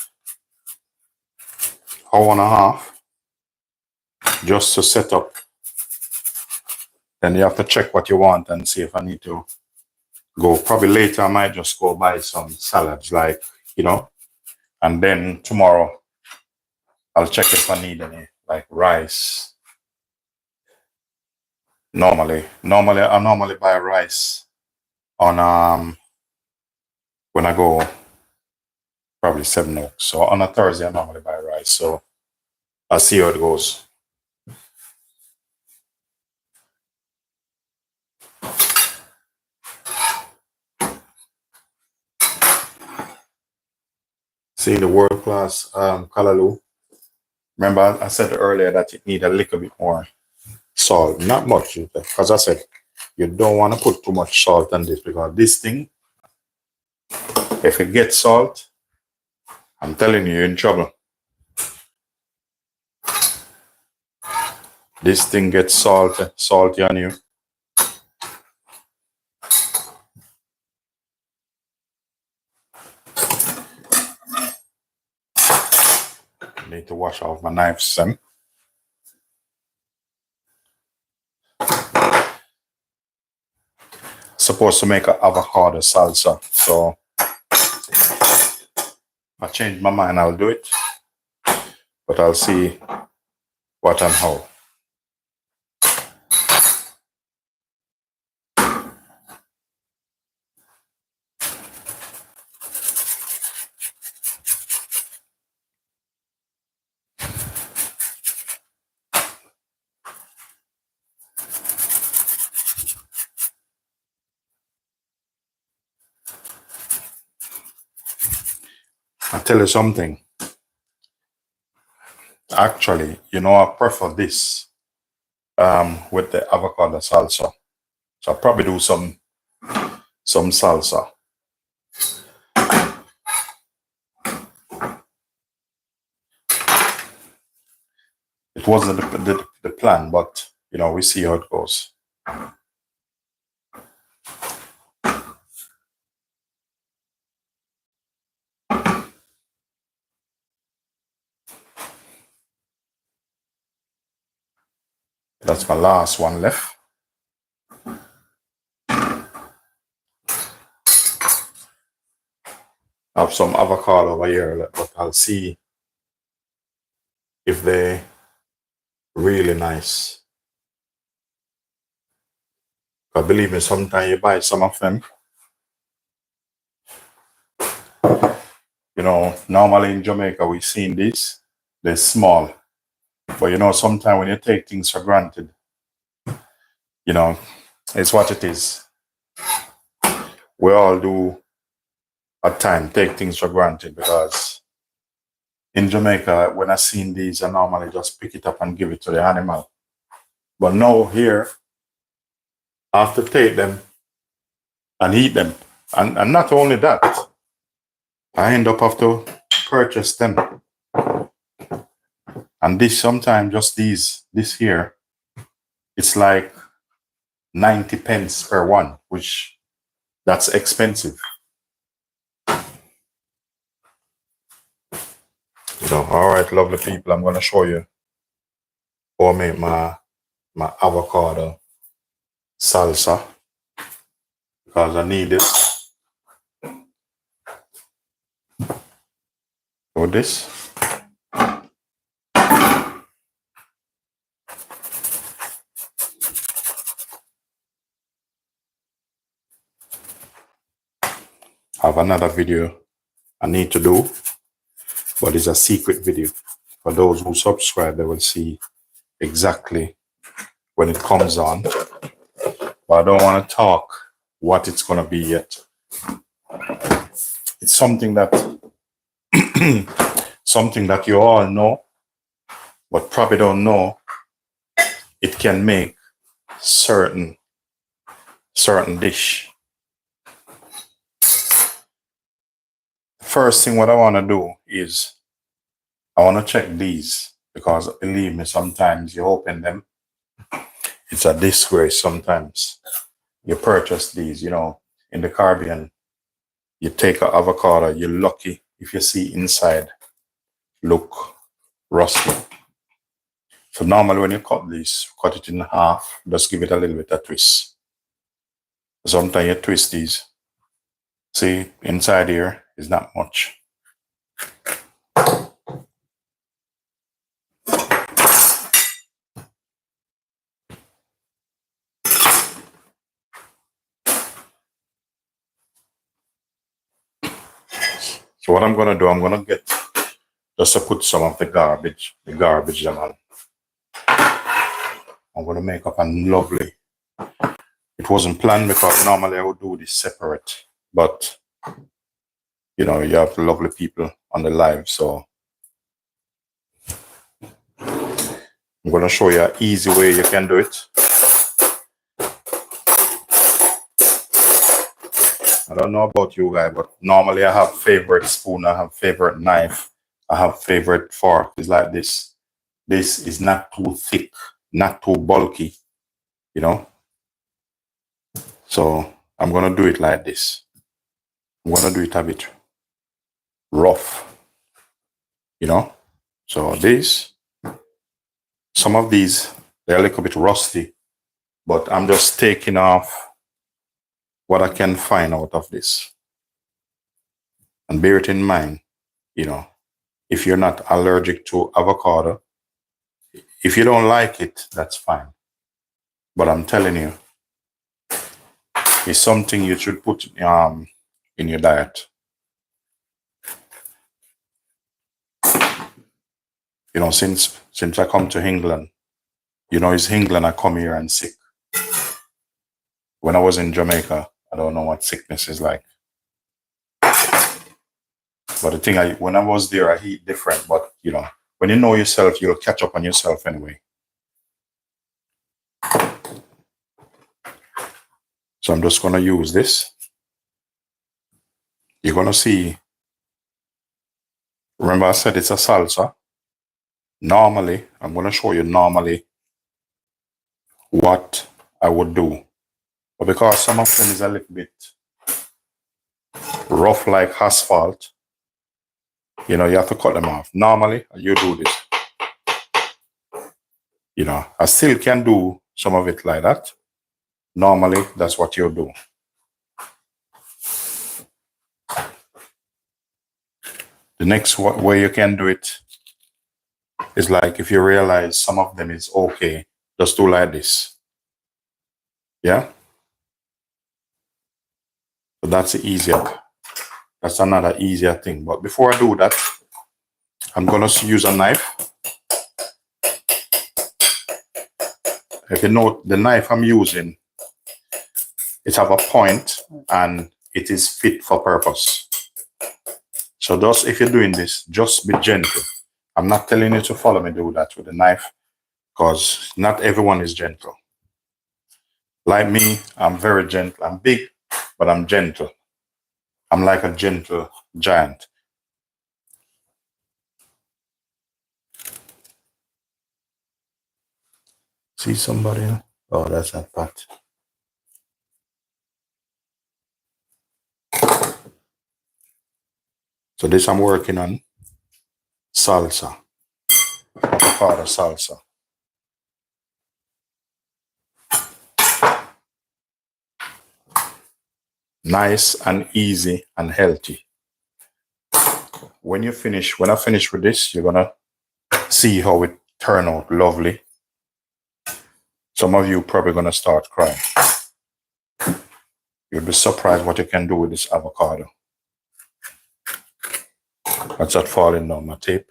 an hour and a half just to set up. Then you have to check what you want and see if I need to go. Probably later, I might just go buy some salads, like, and then tomorrow, I'll check if I need any, like rice. I normally buy rice on when I go probably 7 oaks. So on a Thursday, I normally buy rice. So I'll see how it goes. See the world class Callaloo. Remember, I said earlier that it need a little bit more salt, not much, because I said you don't want to put too much salt on this because this thing, if it gets salt, I'm telling you, you're in trouble. This thing gets salty on you. I need to wash off my knives then. Supposed to make an avocado salsa, so I changed my mind. I'll do it, but I'll see what and how. I'll tell you something. Actually, I prefer this with the avocado salsa. So I'll probably do some salsa. It wasn't the plan, but we see how it goes. That's my last one left. I have some avocado over here, but I'll see if they're really nice. But believe me, sometimes you buy some of them. Normally in Jamaica, we've seen these. They're small. But sometimes when you take things for granted, it's what it is. We all do at times take things for granted because in Jamaica, when I seen these, I normally just pick it up and give it to the animal. But now here, I have to take them and eat them. And not only that, I end up have to purchase them. And this sometimes just this here, it's like 90 pence per one, which that's expensive. All right, lovely people, I'm gonna show you how I make my avocado salsa because I need it for this. I have another video I need to do, but it's a secret video. For those who subscribe, they will see exactly when it comes on. But I don't want to talk what it's going to be yet. It's something that you all know, but probably don't know. It can make certain dish. First thing what I want to do is I want to check these because believe me, sometimes you open them, it's a disgrace. Sometimes you purchase these, in the Caribbean, you take an avocado, you're lucky if you see inside look rusty. So normally when you cut it in half, just give it a little bit of twist. Sometimes you twist these. See, inside here is not much. So what I'm gonna do, I'm gonna get just to put some of the garbage them on. I'm gonna make up a lovely. It wasn't planned because normally I would do this separate, but you know, you have lovely people on the live, so I'm gonna show you an easy way you can do it. I don't know about you guys, but normally I have favorite spoon, I have favorite knife, I have favorite fork. It's like this. This is not too thick, not too bulky, you know. So I'm gonna do it like this. I'm gonna do it a bit rough, you know. So some of these, they're a little bit rusty, but I'm just taking off what I can find out of this. And bear it in mind, you know, if you're not allergic to avocado, if you don't like it, that's fine. But I'm telling you, it's something you should put in your diet. You know, since I come to England, you know, it's England I come here and sick. When I was in Jamaica, I don't know what sickness is like. But the thing, when I was there, I eat different. But, you know, when you know yourself, you'll catch up on yourself anyway. So I'm just going to use this. You're going to see. Remember I said it's a salsa. Normally, I'm going to show you normally what I would do. But because some of them is a little bit rough like asphalt, you know, you have to cut them off. Normally, you do this. You know, I still can do some of it like that. Normally, that's what you do. The next way you can do it is like if you realize some of them is okay, just do like this. Yeah? So that's the easier. That's another easier thing. But before I do that, I'm going to use a knife. If you note, the knife I'm using, it have a point and it is fit for purpose. So just if you're doing this, just be gentle. I'm not telling you to follow me do that with the knife because not everyone is gentle. Like me, I'm very gentle. I'm big, but I'm gentle. I'm like a gentle giant. See somebody? Oh, that's not Pat. So this I'm working on salsa, avocado salsa. Nice and easy and healthy. When I finish with this, you're gonna see how it turn out lovely. Some of you probably gonna start crying. You'll be surprised what you can do with this avocado. That's not falling down my tape.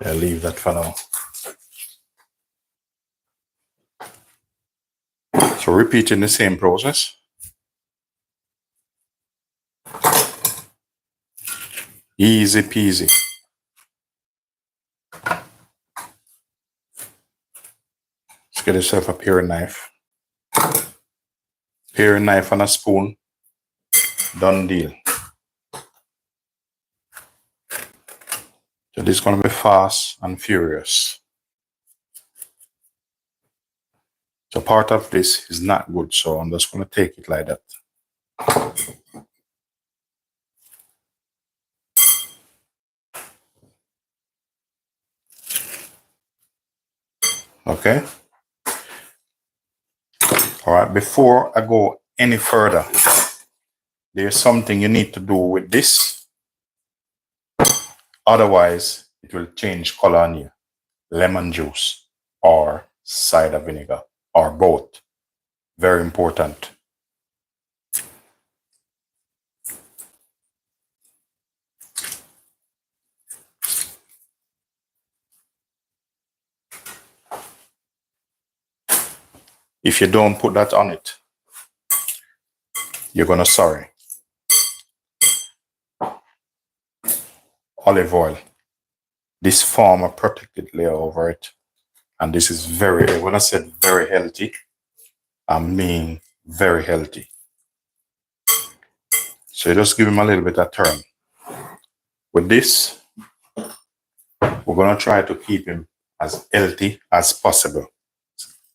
I'll leave that for now. So repeating the same process. Easy peasy. Just get yourself a paring knife. Paring knife and a spoon. Done deal. So this is going to be fast and furious. So part of this is not good, so I'm just going to take it like that. Okay. All right. Before I go any further, there's something you need to do with this. Otherwise, it will change color on you. Lemon juice or cider vinegar or both. Very important. If you don't put that on it, you're gonna sorry. Olive oil. This form a protected layer over it. And this is very, when I said very healthy, I mean very healthy. So you just give him a little bit of turn. With this, we're gonna try to keep him as healthy as possible.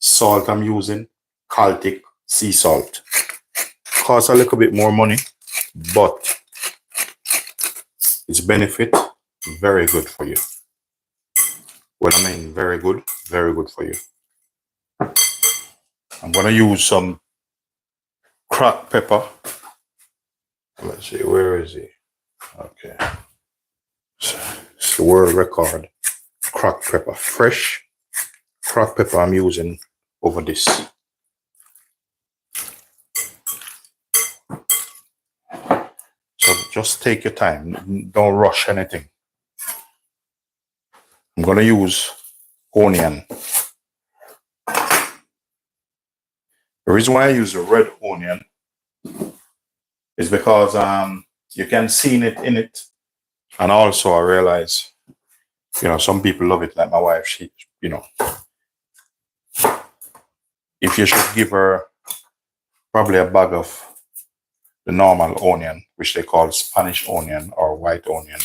Salt I'm using, Celtic sea salt. Costs a little bit more money, but its benefit very good for you. What I mean, very good for you. I'm gonna use some cracked pepper. Let's see, where is he? Okay. So it's the world record. Cracked pepper, fresh cracked pepper I'm using over this. So just take your time, don't rush anything. I'm gonna use onion. The reason why I use a red onion is because you can see it in it, and also I realize, you know, some people love it, like my wife. She, you know, if you should give her probably a bag of the normal onion, which they call Spanish onion or white onion,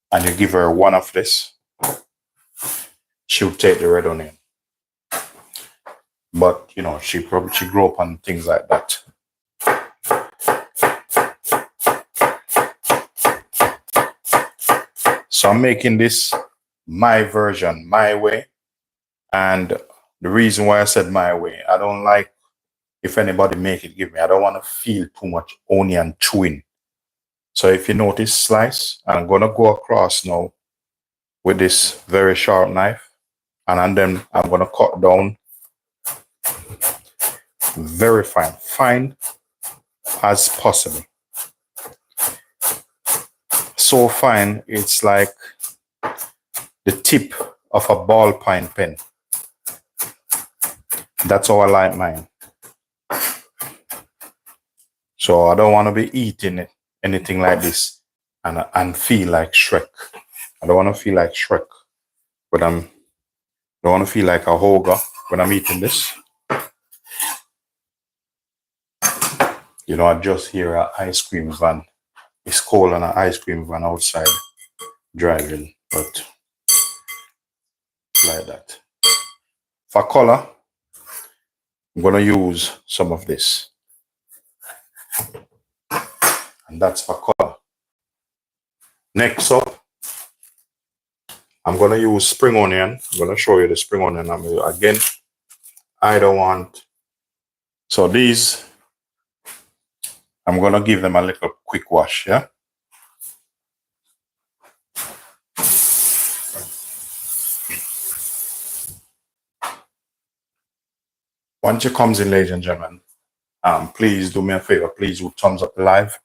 and you give her one of this, she'll take the red onion. But you know, she grew up on things like that. So I'm making this my version, my way. And the reason why I said my way, I don't like, if anybody make it, give me. I don't want to feel too much onion chewing. So if you notice, slice, and I'm gonna go across now with this very sharp knife, and then I'm gonna cut down very fine as possible. So fine, it's like the tip of a ballpoint pen. That's how I like mine. So I don't want to be eating anything like this and feel like Shrek. I don't want to feel like Shrek, but I don't want to feel like a Hoga when I'm eating this. You know, I just hear an ice cream van. It's cold and an ice cream van outside driving, but like that. For color, I'm gonna use some of this. And that's for color. Next up, I'm gonna use spring onion. I'm gonna show you the spring onion. Again, I don't want, so these, I'm gonna give them a little quick wash, yeah? Once it comes in, ladies and gentlemen, please do me a favor, please do thumbs up the live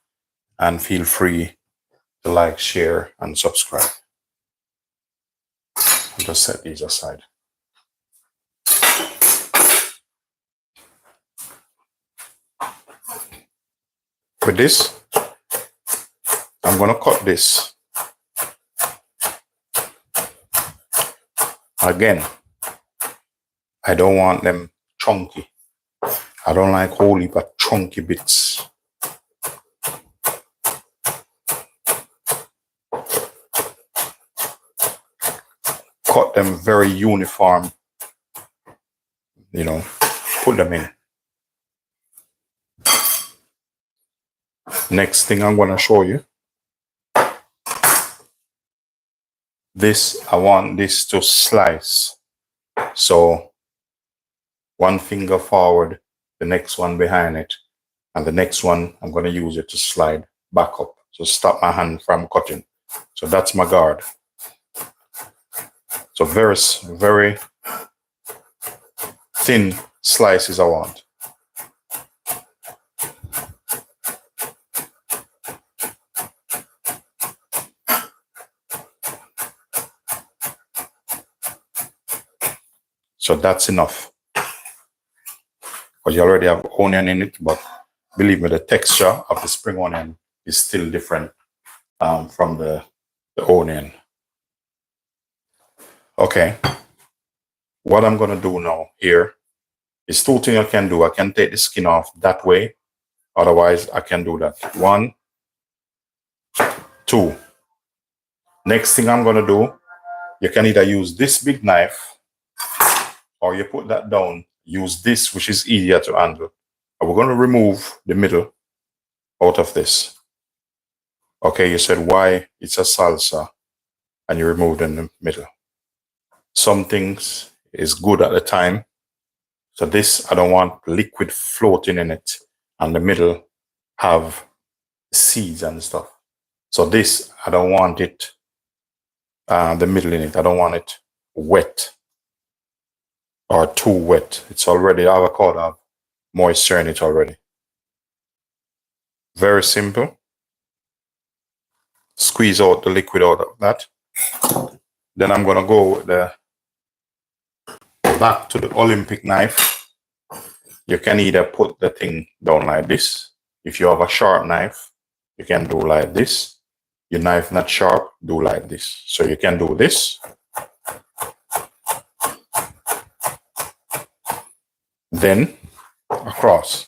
and feel free to like, share, and subscribe. I'll just set these aside. With this, I'm gonna cut this. Again, I don't want them chunky. I don't like whole heap of chunky bits. Cut them very uniform, you know, put them in. Next thing I'm gonna show you, this, I want this to slice. So one finger forward, the next one behind it, and the next one, I'm gonna use it to slide back up. So stop my hand from cutting. So that's my guard. So very thin slices I want. So that's enough. because you already have onion in it, but believe me, the texture of the spring onion is still different from the onion. Okay, what I'm gonna do now here is two things I can do. I can take the skin off that way. Otherwise, I can do that. 1, 2. Next thing I'm gonna do, you can either use this big knife or you put that down, use this, which is easier to handle. And we're gonna remove the middle out of this. Okay, you said why it's a salsa and you removed in the middle. Some things is good at the time. So this, I don't want liquid floating in it and the middle have seeds and stuff. So this, I don't want it, the middle in it. I don't want it wet or too wet. It's already avocado have moisture in it already. Very simple. Squeeze out the liquid out of that. Then I'm gonna go with the back to the Olympic knife. You can either put the thing down like this. If you have a sharp knife, you can do like this. Your knife not sharp, do like this. So you can do this. Then across.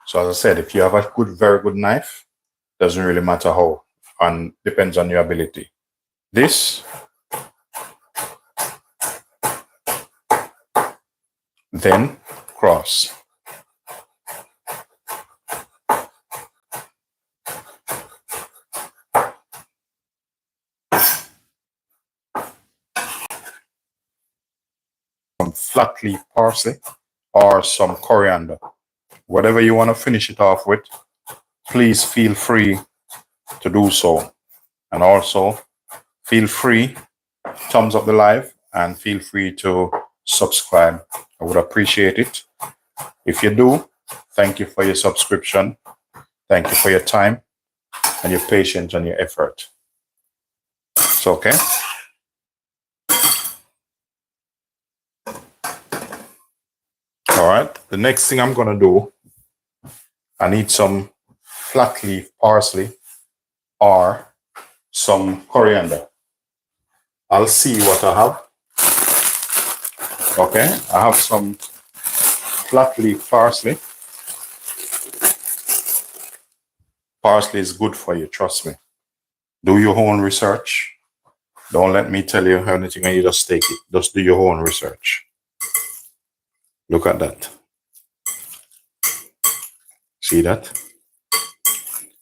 So as I said, if you have a good, very good knife, doesn't really matter how, and depends on your ability. This, then cross. Some flat leaf parsley or some coriander. Whatever you want to finish it off with, please feel free to do so. And also feel free, thumbs up the live and feel free to subscribe. I would appreciate it. If you do, thank you for your subscription. Thank you for your time and your patience and your effort. So, okay. All right. The next thing I'm going to do, I need some flat leaf parsley or some coriander. I'll see what I have. Okay. I have some flat leaf parsley. Parsley is good for you, trust me. Do your own research. Don't let me tell you anything and you just take it. Just do your own research. Look at that. See that?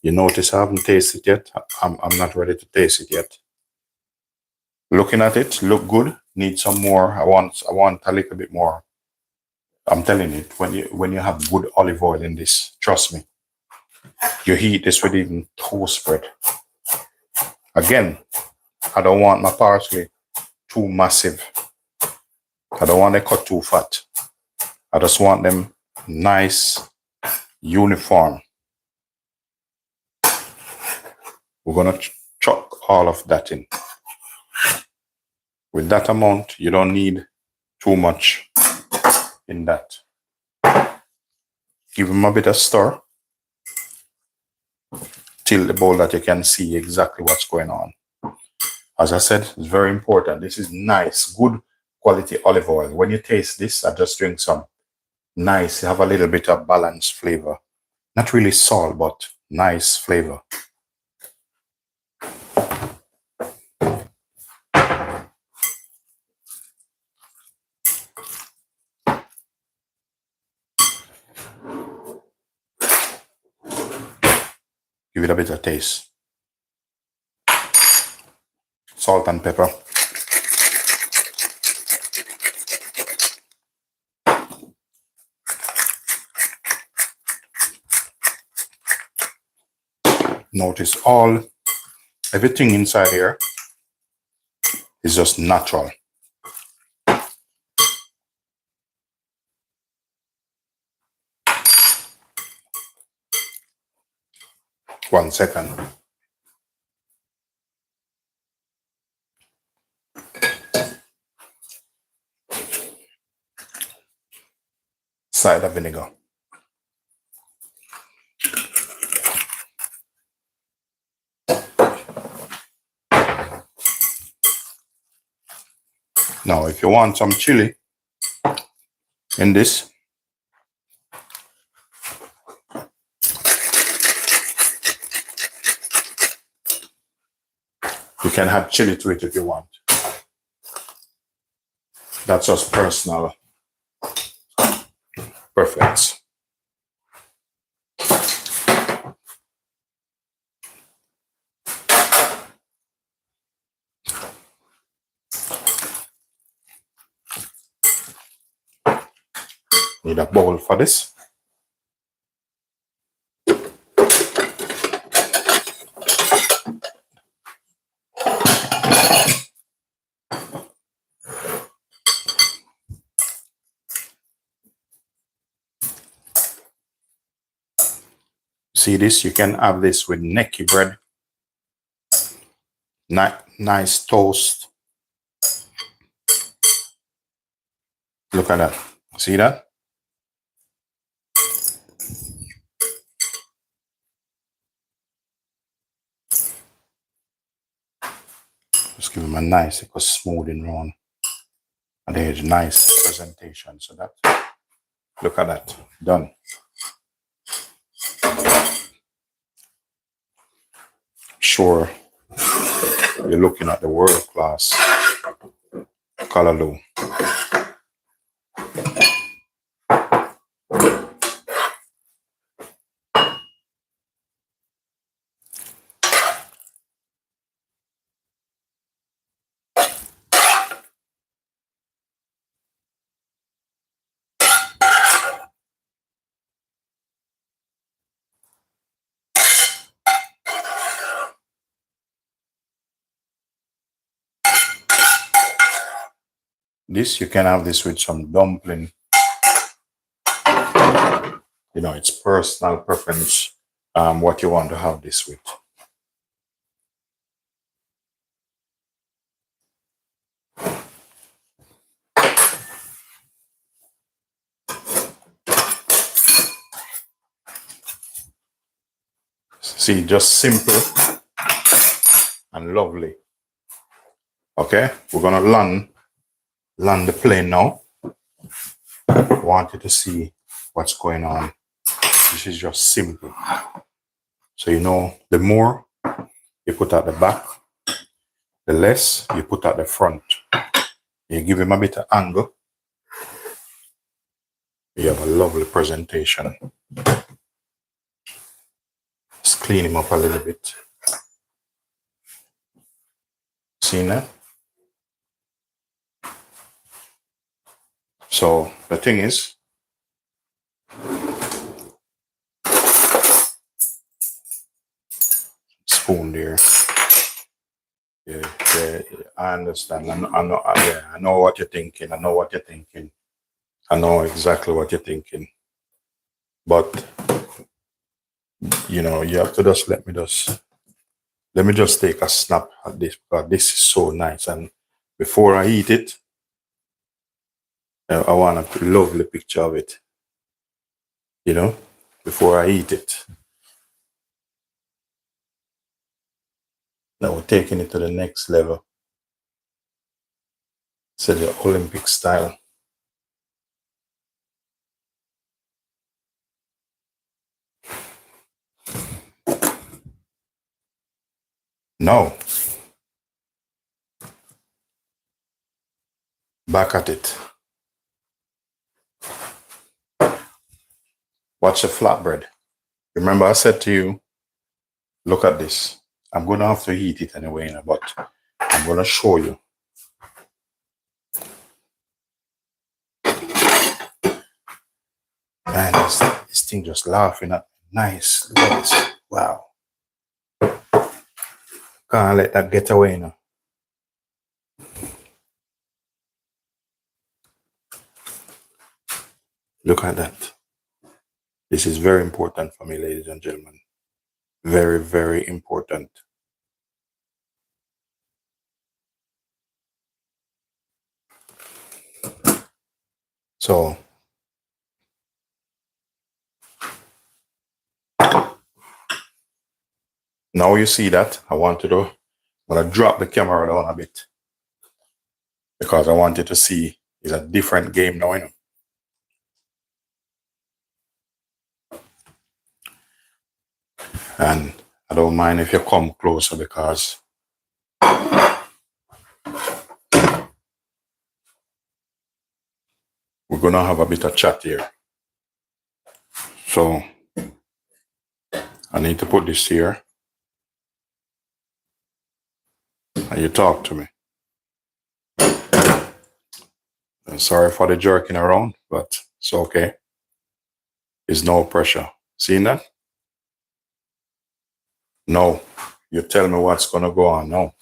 You notice I haven't tasted it yet. I'm not ready to taste it yet. Looking at it, look good. Need some more. I want a little bit more. I'm telling you, when you have good olive oil in this, trust me, you heat this with even toast bread. Again, I don't want my parsley too massive. I don't want them cut too fat. I just want them nice, uniform. We're gonna chuck all of that in. With that amount, you don't need too much in that. Give them a bit of stir till the bowl that you can see exactly what's going on. As I said, it's very important. This is nice, good quality olive oil. When you taste this, I just drink some nice, have a little bit of balanced flavor. Not really salt, but nice flavor. Give it a bit of taste. Salt and pepper. Notice everything inside here is just natural. One second. cider vinegar. Now, if you want some chili in this, you can add chili to it if you want. That's just personal preference. Need a bowl for this. See this? You can have this with necky bread. Nice toast. Look at that. See that? Just give them a nice, smoothing round. And there's nice presentation. So that, look at that. Done. Sure, you're looking at the world-class Callaloo. This, you can have this with some dumpling. You know, it's personal preference, what you want to have this with. See, just simple and lovely. Okay, we're gonna land the plane now. I want you to see what's going on. This is just simple. So you know, the more you put at the back, the less you put at the front. You give him a bit of angle. You have a lovely presentation. Just clean him up a little bit. See that? So the thing is, spoon there. Yeah, I understand. I know what you're thinking. I know what you're thinking. I know exactly what you're thinking. But you know, you have to just let me just take a snap at this, because this is so nice. And before I eat it, I want a lovely picture of it. You know, before I eat it. Now we're taking it to the next level. So the Olympic style. Now, back at it. Watch the flatbread. Remember I said to you, look at this. I'm going to have to eat it anyway, but I'm going to show you. Man, this thing just laughing at me. Nice. Look at this. Wow. Can't let that get away now. Look at that. This is very important for me, ladies and gentlemen. Very, very important. So Now you see that I want to I'm gonna drop the camera down a bit because I wanted to see it's a different game now, you know. And I don't mind if you come closer because we're gonna have a bit of chat here. So I need to put this here and you talk to me. I'm sorry for the jerking around, but it's okay. There's no pressure. Seen that? No. You tell me what's gonna go on now.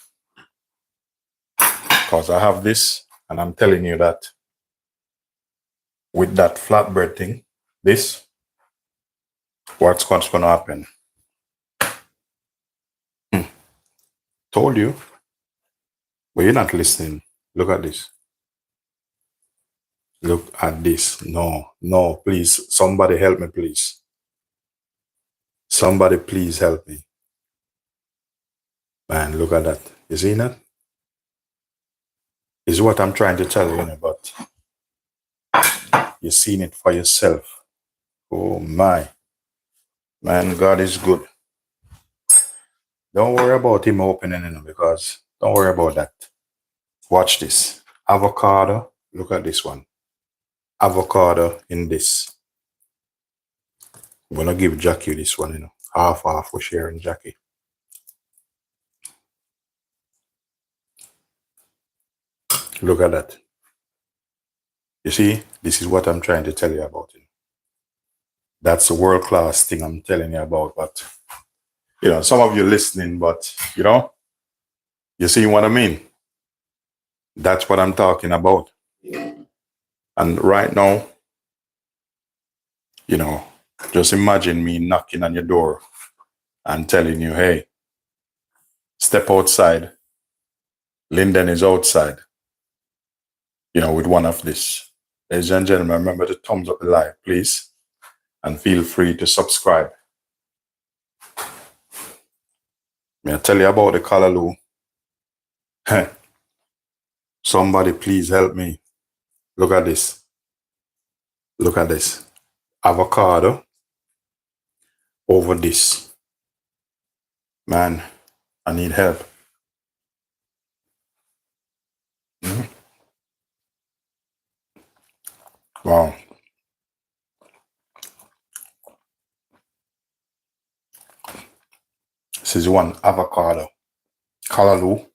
Because I have this and I'm telling you that with that flatbread thing, what's gonna happen? Told you. But you're not listening. Look at this. Look at this. No, please. Somebody help me, please. Somebody please help me. Man, look at that. You see that? Is what I'm trying to tell you, but you've seen it for yourself. Oh my. Man, God is good. Don't worry about him opening it because don't worry about that. Watch this. Avocado. Look at this one. Avocado in this. I'm gonna give Jackie this one, half for sharing Jackie. Look at that. You see, this is what I'm trying to tell you about. That's a world-class thing I'm telling you about. But some of you listening, but you see what I mean? That's what I'm talking about. And right now, just imagine me knocking on your door and telling you, hey, step outside. Linden is outside, with one of this. Ladies and gentlemen, remember to thumbs up the live, please. And feel free to subscribe. May I tell you about the Callaloo? Somebody please help me. Look at this. Look at this. Avocado over this. Man, I need help. Wow. This is one avocado. Callaloo.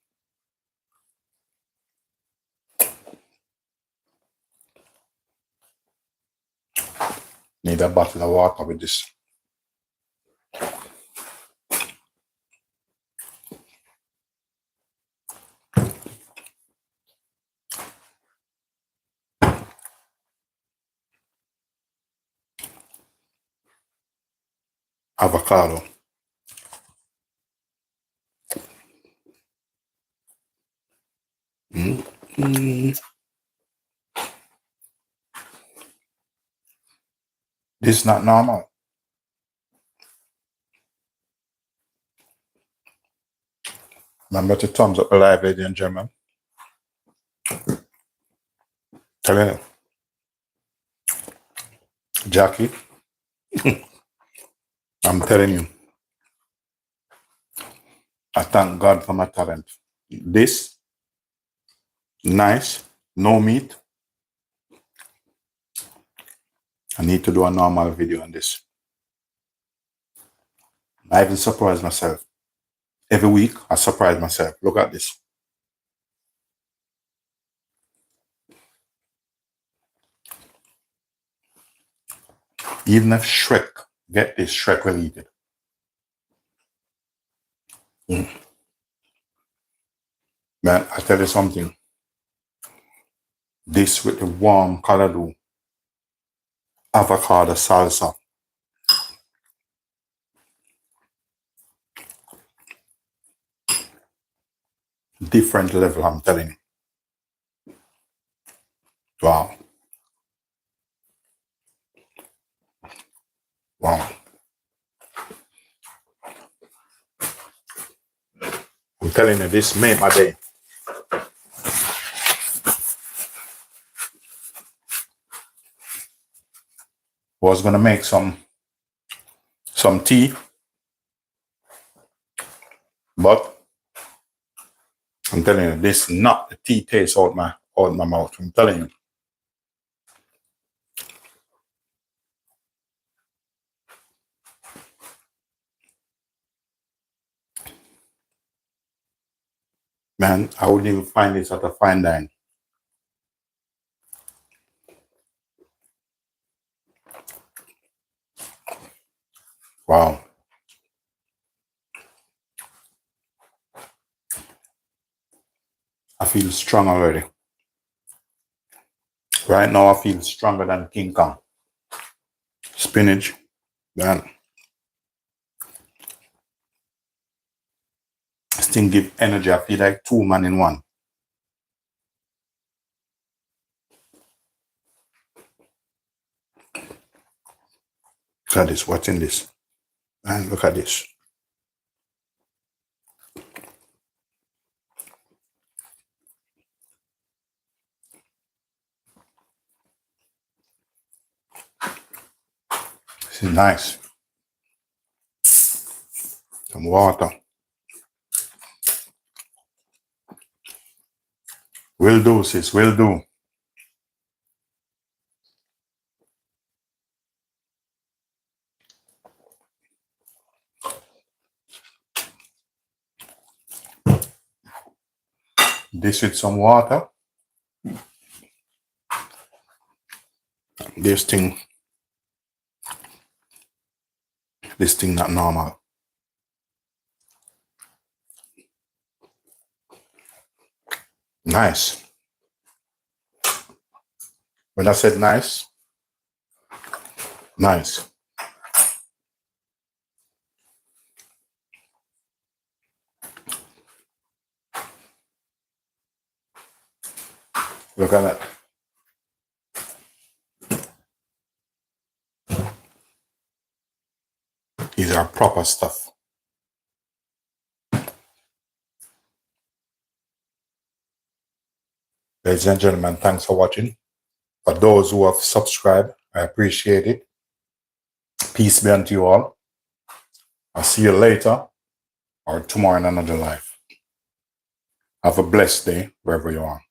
Need a bottle of water with this. Avocado. This is not normal. Remember to thumbs up the live, ladies and gentlemen. Tell you, Jackie, I'm telling you, I thank God for my talent. This, nice, no meat. I need to do a normal video on this. I even surprise myself. Every week, I surprise myself. Look at this. Even if Shrek, get this, Shrek will eat it. Man, I tell you something. This with the warm Callaloo, avocado salsa. Different level, I'm telling you. Wow. Wow. telling you, this made my day. Was gonna make some tea, but I'm telling you, this knocked the tea taste out my mouth. I'm telling you. Man, I wouldn't even find this at a fine dine. Wow. I feel strong already. Right now, I feel stronger than King Kong. Spinach, man. This thing give energy. I feel like 2 men in one. Look at this. What's in this? Man, look at this. This is nice. Some water. Will do, sis. Will do. This with some water. This thing not normal. Nice. When I said nice, nice. Look at that. These are proper stuff. Ladies and gentlemen, thanks for watching. For those who have subscribed, I appreciate it. Peace be unto you all. I'll see you later or tomorrow in another life. Have a blessed day wherever you are.